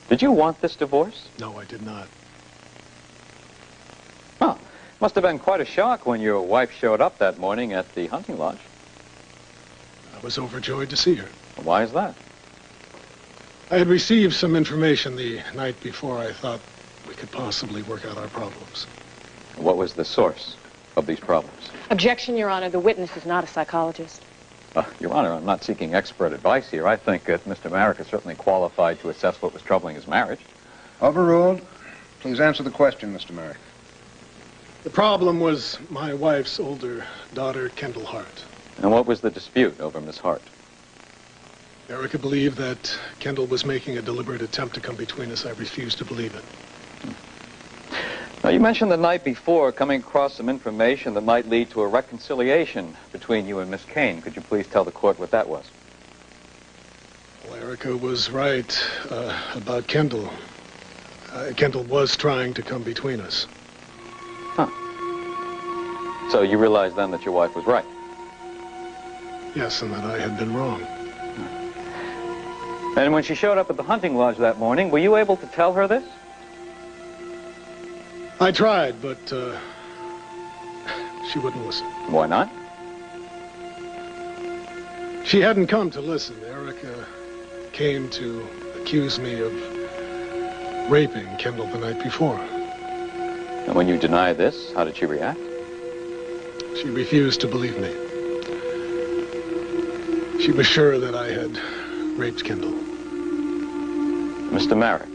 Did you want this divorce? No, I did not. Huh. Must have been quite a shock when your wife showed up that morning at the hunting lodge. I was overjoyed to see her. Why is that? I had received some information the night before. I thought we could possibly work out our problems. What was the source of these problems? Objection, Your Honor. The witness is not a psychologist. Your Honor, I'm not seeking expert advice here. I think that Mr. Merrick is certainly qualified to assess what was troubling his marriage. Overruled. Please answer the question, Mr. Merrick. The problem was my wife's older daughter, Kendall Hart. And what was the dispute over Miss Hart? Erica believed that Kendall was making a deliberate attempt to come between us. I refused to believe it. Now, you mentioned the night before coming across some information that might lead to a reconciliation between you and Miss Kane. Could you please tell the court what that was? Well, Erica was right about Kendall. Kendall was trying to come between us. Huh. So you realized then that your wife was right? Yes, and that I had been wrong. And when she showed up at the hunting lodge that morning, were you able to tell her this? I tried, but she wouldn't listen. Why not? She hadn't come to listen. Erica came to accuse me of raping Kendall the night before. And when you denied this, how did she react? She refused to believe me. She was sure that I had raped Kendall. Mr. Merrick,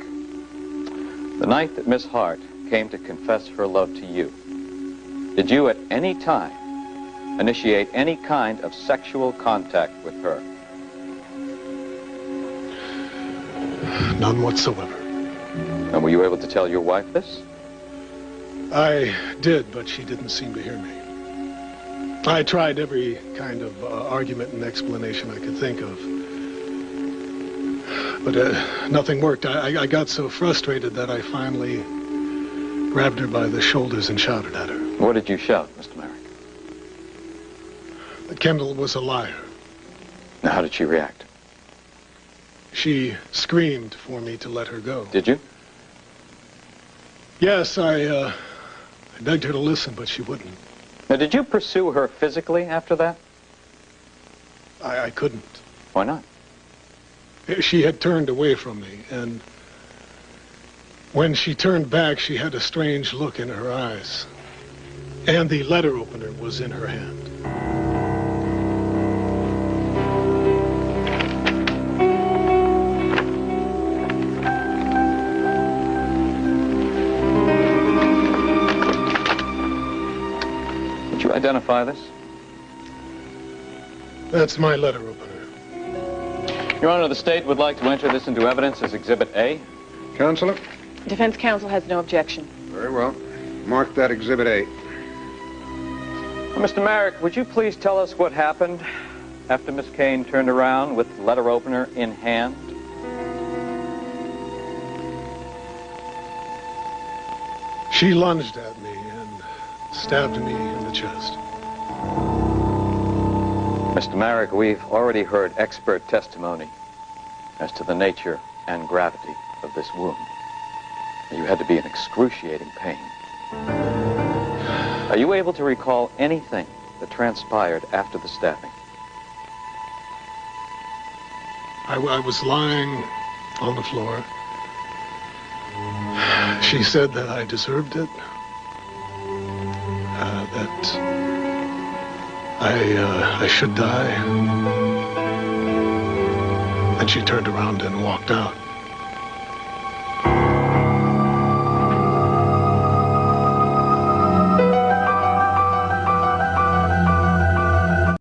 the night that Miss Hart came to confess her love to you, did you at any time initiate any kind of sexual contact with her? None whatsoever. And were you able to tell your wife this? I did, but she didn't seem to hear me. I tried every kind of argument and explanation I could think of. But nothing worked. I got so frustrated that I finally grabbed her by the shoulders and shouted at her. What did you shout, Mr. Merrick? That Kendall was a liar. Now, how did she react? She screamed for me to let her go. Did you? Yes, I begged her to listen, but she wouldn't. Now, did you pursue her physically after that? I couldn't. Why not? She had turned away from me, and when she turned back, she had a strange look in her eyes. And the letter opener was in her hand. Did you identify this? That's my letter opener. Your Honor, the state would like to enter this into evidence as Exhibit A. Counselor? Defense counsel has no objection. Very well. Mark that Exhibit A. Well, Mr. Merrick, would you please tell us what happened after Miss Kane turned around with the letter opener in hand? She lunged at me and stabbed me in the chest. Mr. Merrick, we've already heard expert testimony as to the nature and gravity of this wound. You had to be in excruciating pain. Are you able to recall anything that transpired after the stabbing? I was lying on the floor. She said that I deserved it. That I should die. And she turned around and walked out.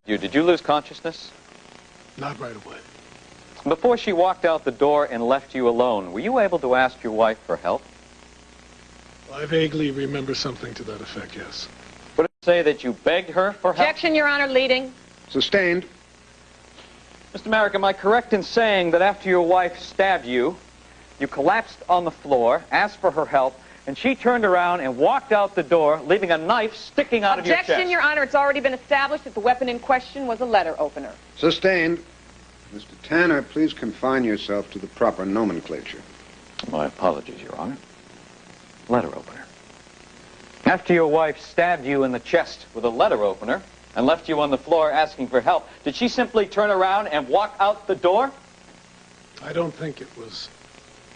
Did you lose consciousness? Not right away. Before she walked out the door and left you alone, were you able to ask your wife for help? I vaguely remember something to that effect, yes. Would it say that you begged her for help? Objection, Your Honor, leading. Sustained. Mr. Merrick, am I correct in saying that after your wife stabbed you, you collapsed on the floor, asked for her help, and she turned around and walked out the door, leaving a knife sticking out of your chest? Objection, Your Honor. It's already been established that the weapon in question was a letter opener. Sustained. Mr. Tanner, please confine yourself to the proper nomenclature. My apologies, Your Honor. Letter opener. After your wife stabbed you in the chest with a letter opener and left you on the floor asking for help, did she simply turn around and walk out the door? I don't think it was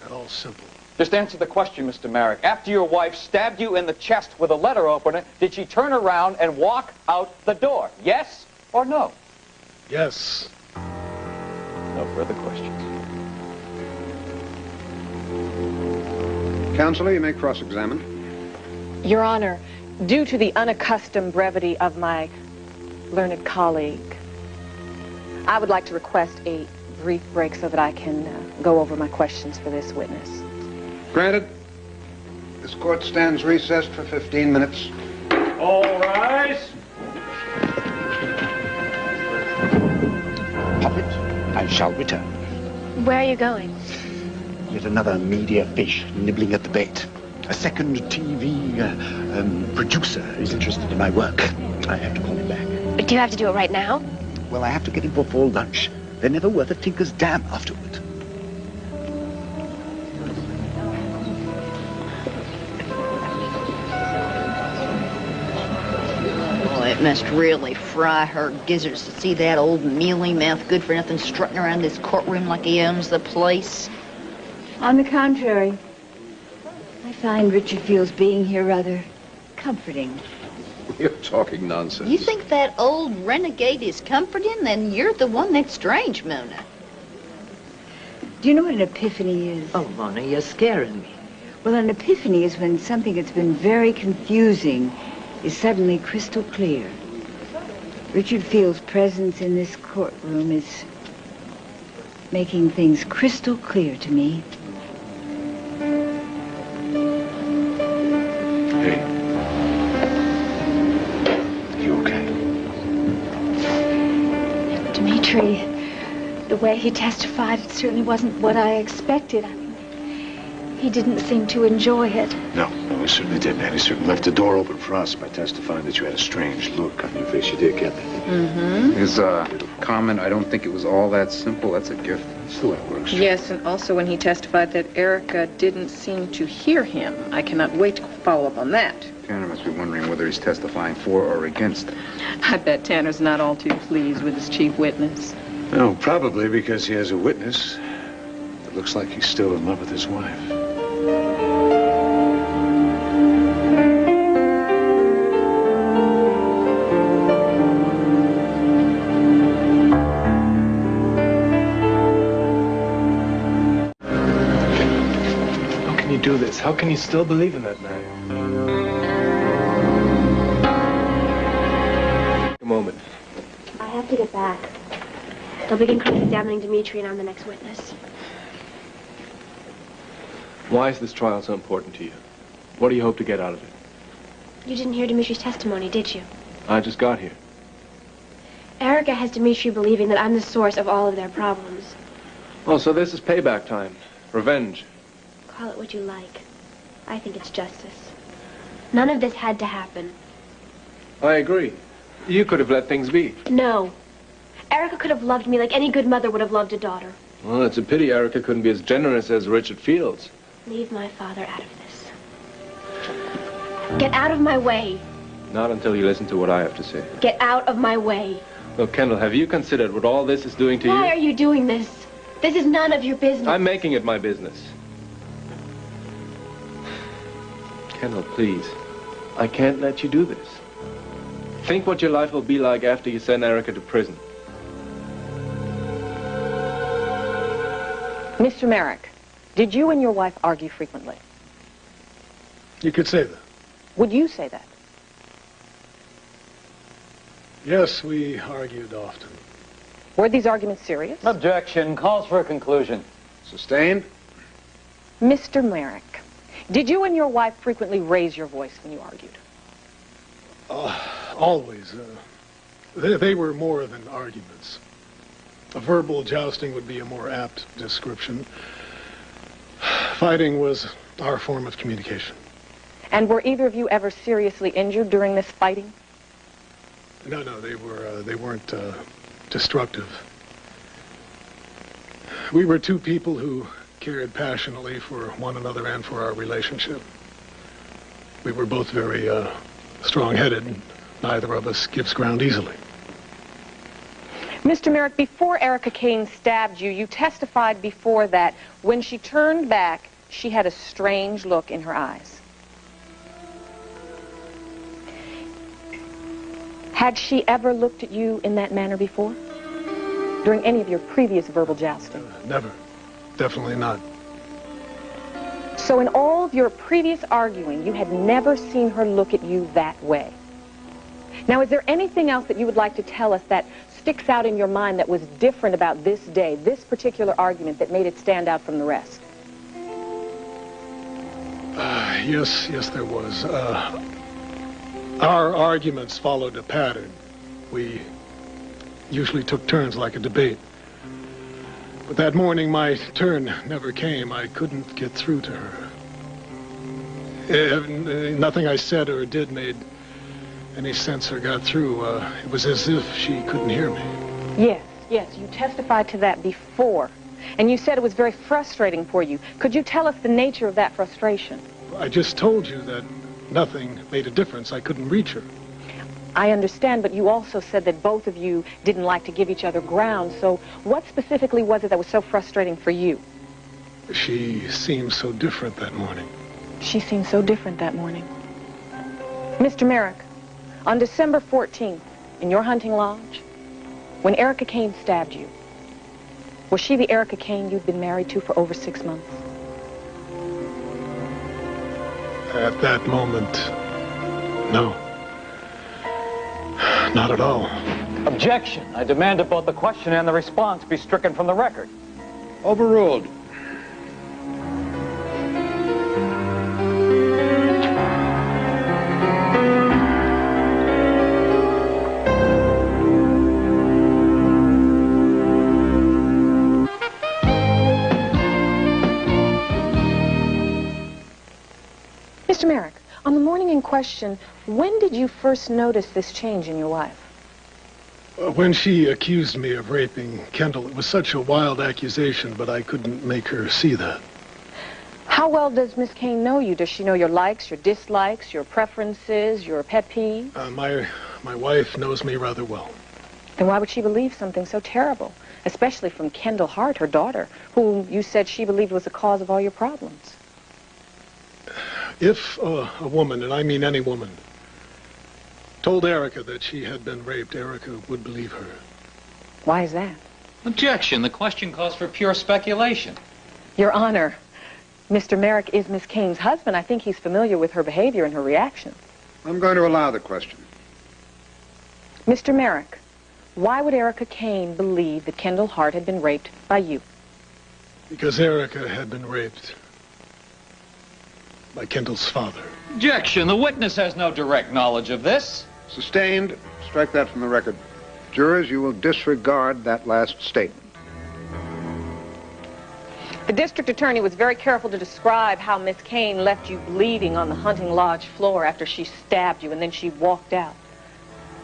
at all simple. Just answer the question, Mr. Merrick. After your wife stabbed you in the chest with a letter opener, did she turn around and walk out the door? Yes or no? Yes. No further questions. Counselor, you may cross-examine. Your Honor, due to the unaccustomed brevity of my learned colleague, I would like to request a brief break so that I can go over my questions for this witness. Granted. This court stands recessed for 15 minutes. All rise. Puppet, I shall return. Where are you going? Yet another media fish nibbling at the bait. A second TV producer is interested in my work. I have to call him back. But do you have to do it right now? Well, I have to get him for fall lunch. They're never worth a tinker's damn afterward. Oh, it must really fry her gizzards to see that old mealy-mouthed good-for-nothing strutting around this courtroom like he owns the place. On the contrary, I find Richard Field's being here rather comforting. You're talking nonsense. You think that old renegade is comforting? Then you're the one that's strange, Mona. Do you know what an epiphany is? Oh, Mona, you're scaring me. Well, an epiphany is when something that's been very confusing is suddenly crystal clear. Richard Field's presence in this courtroom is making things crystal clear to me. Dimitri, the way he testified, it certainly wasn't what I expected. I mean, he didn't seem to enjoy it. No, he certainly didn't. And he certainly left the door open for us by testifying that you had a strange look on your face. You did get that. Mm-hmm. His comment, I don't think it was all that simple, that's a gift. That's the way it works. Yes, and also when he testified that Erica didn't seem to hear him. I cannot wait to follow up on that. Tanner must be wondering whether he's testifying for or against. I bet Tanner's not all too pleased with his chief witness. No, probably because he has a witness that looks like he's still in love with his wife. How can you do this? How can you still believe in that man? A moment. I have to get back. They'll begin cross-examining Dimitri, and I'm the next witness. Why is this trial so important to you? What do you hope to get out of it? You didn't hear Dimitri's testimony, did you? I just got here. Erica has Dimitri believing that I'm the source of all of their problems. Oh, so this is payback time. Revenge. Call it what you like. I think it's justice. None of this had to happen. I agree. You could have let things be. No. Erica could have loved me like any good mother would have loved a daughter. Well, it's a pity Erica couldn't be as generous as Richard Fields. Leave my father out of this. Get out of my way. Not until you listen to what I have to say. Get out of my way. Look, Kendall, have you considered what all this is doing to you? Why are you doing this? This is none of your business. I'm making it my business. Kendall, please. I can't let you do this. Think what your life will be like after you send Erica to prison. Mr. Merrick, did you and your wife argue frequently? You could say that. Would you say that? Yes, we argued often. Were these arguments serious? Objection. Calls for a conclusion. Sustained? Mr. Merrick, did you and your wife frequently raise your voice when you argued? Always. They were more than arguments. A verbal jousting would be a more apt description. Fighting was our form of communication. And were either of you ever seriously injured during this fighting? No, they weren't destructive. We were two people who cared passionately for one another and for our relationship. We were both very strong-headed. Neither of us gives ground easily. Mr. Merrick, before Erica Kane stabbed you, you testified before that when she turned back, she had a strange look in her eyes. Had she ever looked at you in that manner before? During any of your previous verbal jousting? Never. Definitely not. So in all of your previous arguing, you had never seen her look at you that way. Now, is there anything else that you would like to tell us that sticks out in your mind that was different about this day, this particular argument that made it stand out from the rest? Yes, there was. Our arguments followed a pattern. We usually took turns like a debate. But that morning, my turn never came. I couldn't get through to her. Nothing I said or did made any sense or got through. It was as if she couldn't hear me. Yes, you testified to that before. And you said it was very frustrating for you. Could you tell us the nature of that frustration? I just told you that nothing made a difference. I couldn't reach her. I understand, but you also said that both of you didn't like to give each other ground. So what specifically was it that was so frustrating for you? She seemed so different that morning. She seemed so different that morning. Mr. Merrick, on December 14th, in your hunting lodge, when Erica Kane stabbed you, was she the Erica Kane you'd been married to for over 6 months? At that moment, no. Not at all. Objection. I demand that both the question and the response be stricken from the record. Overruled. Mr. Merrick, on the morning in question, when did you first notice this change in your wife? When she accused me of raping Kendall, it was such a wild accusation, but I couldn't make her see that. How well does Miss Kane know you? Does she know your likes, your dislikes, your preferences, your pet peeves? My wife knows me rather well. Then why would she believe something so terrible? Especially from Kendall Hart, her daughter, whom you said she believed was the cause of all your problems. If a woman, and I mean any woman, told Erica that she had been raped, Erica would believe her. Why is that? Objection. The question calls for pure speculation. Your Honor, Mr. Merrick is Miss Kane's husband. I think he's familiar with her behavior and her reaction. I'm going to allow the question. Mr. Merrick, why would Erica Kane believe that Kendall Hart had been raped by you? Because Erica had been raped by Kendall's father. Objection. The witness has no direct knowledge of this. Sustained. Strike that from the record. Jurors, you will disregard that last statement. The district attorney was very careful to describe how Miss Kane left you bleeding on the hunting lodge floor after she stabbed you and then she walked out.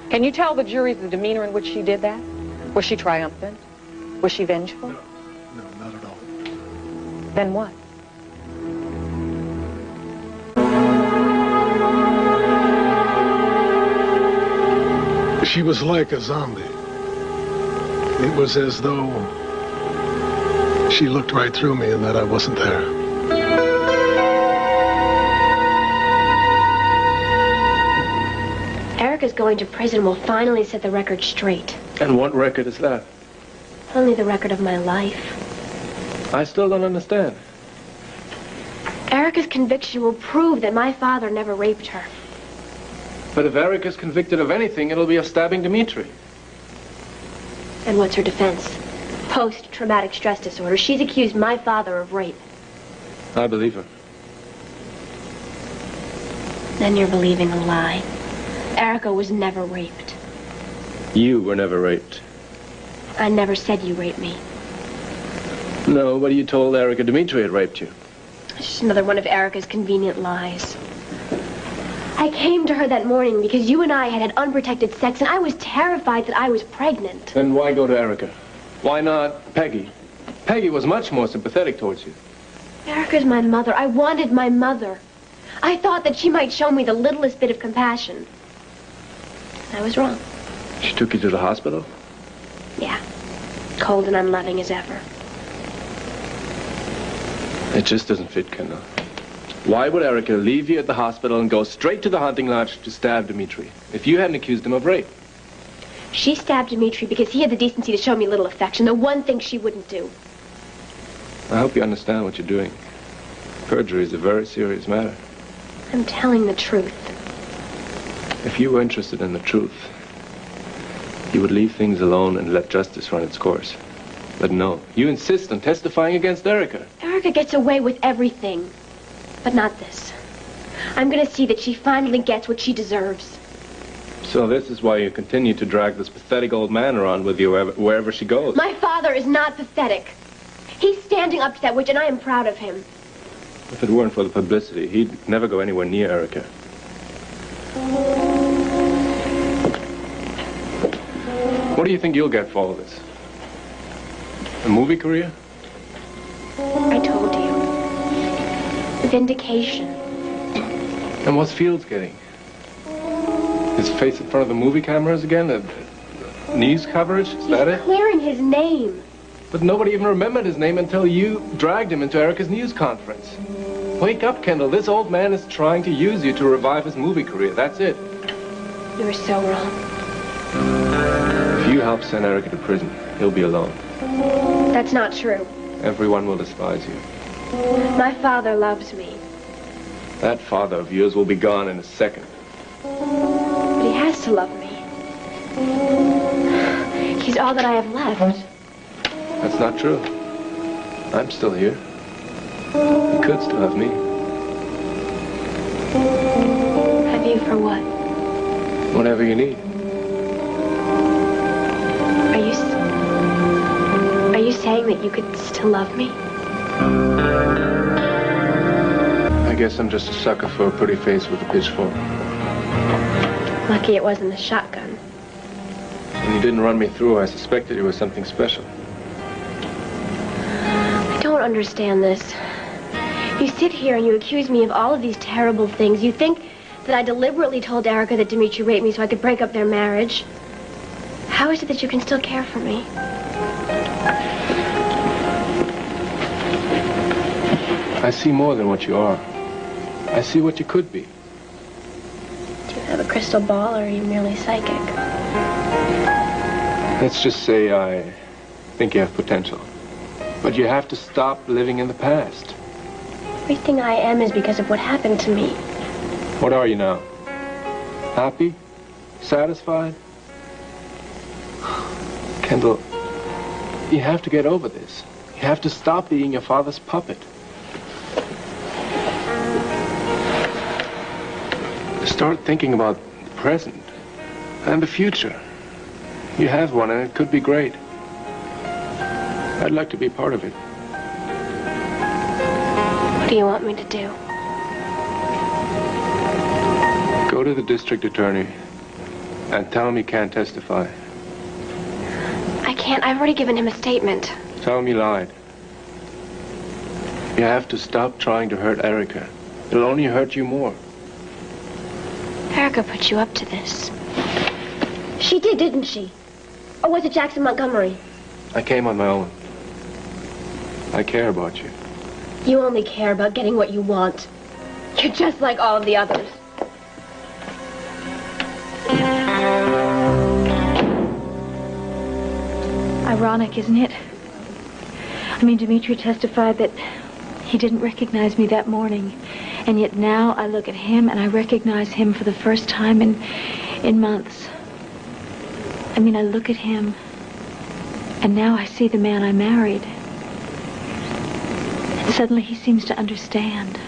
Can you tell the jury the demeanor in which she did that? Was she triumphant? Was she vengeful? No, not at all. Then what? She was like a zombie. It was as though she looked right through me and that I wasn't there. Erica's going to prison will finally set the record straight. And what record is that? Only the record of my life. I still don't understand. Erica's conviction will prove that my father never raped her. But if Erica's convicted of anything, it'll be of stabbing Dimitri. And what's her defense? Post-traumatic stress disorder. She's accused my father of rape. I believe her. Then you're believing a lie. Erica was never raped. You were never raped. I never said you raped me. No, but you told Erica Dimitri had raped you. It's just another one of Erica's convenient lies. I came to her that morning because you and I had unprotected sex, and I was terrified that I was pregnant. Then why go to Erica? Why not Peggy? Peggy was much more sympathetic towards you. Erica's my mother. I wanted my mother. I thought that she might show me the littlest bit of compassion. I was wrong. She took you to the hospital? Yeah. Cold and unloving as ever. It just doesn't fit, Kendall. Why would Erica leave you at the hospital and go straight to the hunting lodge to stab Dimitri if you hadn't accused him of rape? She stabbed Dimitri because he had the decency to show me little affection, the one thing she wouldn't do. I hope you understand what you're doing. Perjury is a very serious matter. I'm telling the truth. If you were interested in the truth, you would leave things alone and let justice run its course. But no, you insist on testifying against Erica. Erica gets away with everything, but not this. I'm going to see that she finally gets what she deserves. So this is why you continue to drag this pathetic old man around with you wherever she goes. My father is not pathetic. He's standing up to that witch, and I am proud of him. If it weren't for the publicity, he'd never go anywhere near Erica. What do you think you'll get for all of this? A movie career? I told you. Vindication. And what's Fields getting? His face in front of the movie cameras again? News coverage? Is that it? Clearing his name. But nobody even remembered his name until you dragged him into Erica's news conference. Wake up, Kendall. This old man is trying to use you to revive his movie career. That's it. You were so wrong. If you help send Erica to prison, he'll be alone. That's not true. Everyone will despise you. My father loves me. That father of yours will be gone in a second. But he has to love me. He's all that I have left. That's not true. I'm still here. You could still have me. Have you for what? Whatever you need. Are you saying that you could still love me? I guess I'm just a sucker for a pretty face with a pitchfork. Lucky it wasn't a shotgun. When you didn't run me through, I suspected you were something special. I don't understand this. You sit here and you accuse me of all of these terrible things. You think that I deliberately told Erica that Dimitri raped me so I could break up their marriage. How is it that you can still care for me? I see more than what you are. I see what you could be. Do you have a crystal ball, or are you merely psychic? Let's just say I think you have potential. But you have to stop living in the past. Everything I am is because of what happened to me. What are you now? Happy? Satisfied? Kendall, you have to get over this. You have to stop being your father's puppet. Start thinking about the present and the future. You have one, and it could be great. I'd like to be part of it. What do you want me to do? Go to the district attorney and tell him he can't testify. I can't. I've already given him a statement. Tell him you lied. You have to stop trying to hurt Erica. It'll only hurt you more. Erica put you up to this. She did, didn't she? Or was it Jackson Montgomery? I came on my own. I care about you. You only care about getting what you want. You're just like all of the others. Ironic, isn't it? I mean, Dimitri testified that he didn't recognize me that morning. And yet now I look at him and I recognize him for the first time in months. I mean, I look at him And now I see the man I married. And suddenly he seems to understand.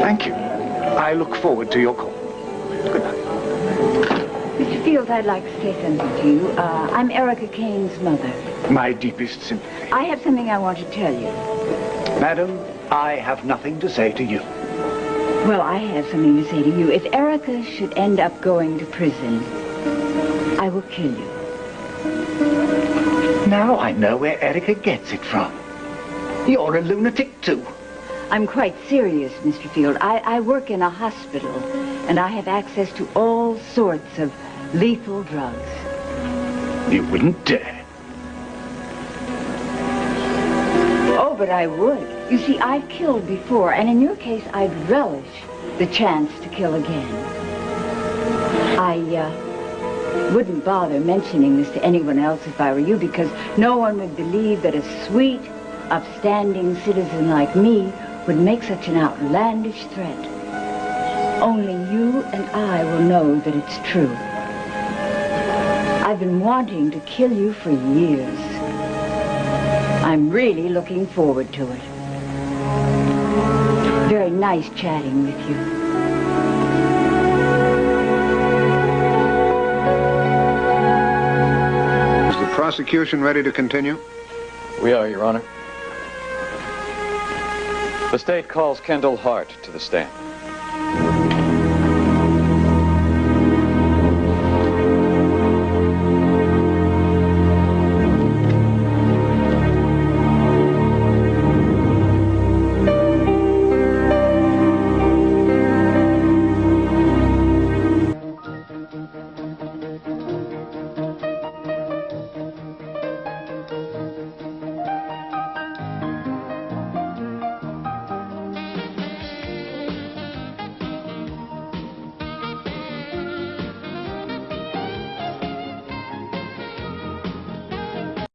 Thank you. I look forward to your call. Good night. Mr. Fields, I'd like to say something to you. I'm Erica Kane's mother. My deepest sympathy. I have something I want to tell you. Madam, I have nothing to say to you. Well, I have something to say to you. If Erica should end up going to prison, I will kill you. Now I know where Erica gets it from. You're a lunatic, too. I'm quite serious, Mr. Field. I work in a hospital, and I have access to all sorts of lethal drugs. You wouldn't dare. Oh, but I would. You see, I've killed before, and in your case, I'd relish the chance to kill again. I wouldn't bother mentioning this to anyone else if I were you, because no one would believe that a sweet, upstanding citizen like me would make such an outlandish threat. Only you and I will know that it's true. I've been wanting to kill you for years. I'm really looking forward to it. Very nice chatting with you. Is the prosecution ready to continue? We are, Your Honor. The state calls Kendall Hart to the stand.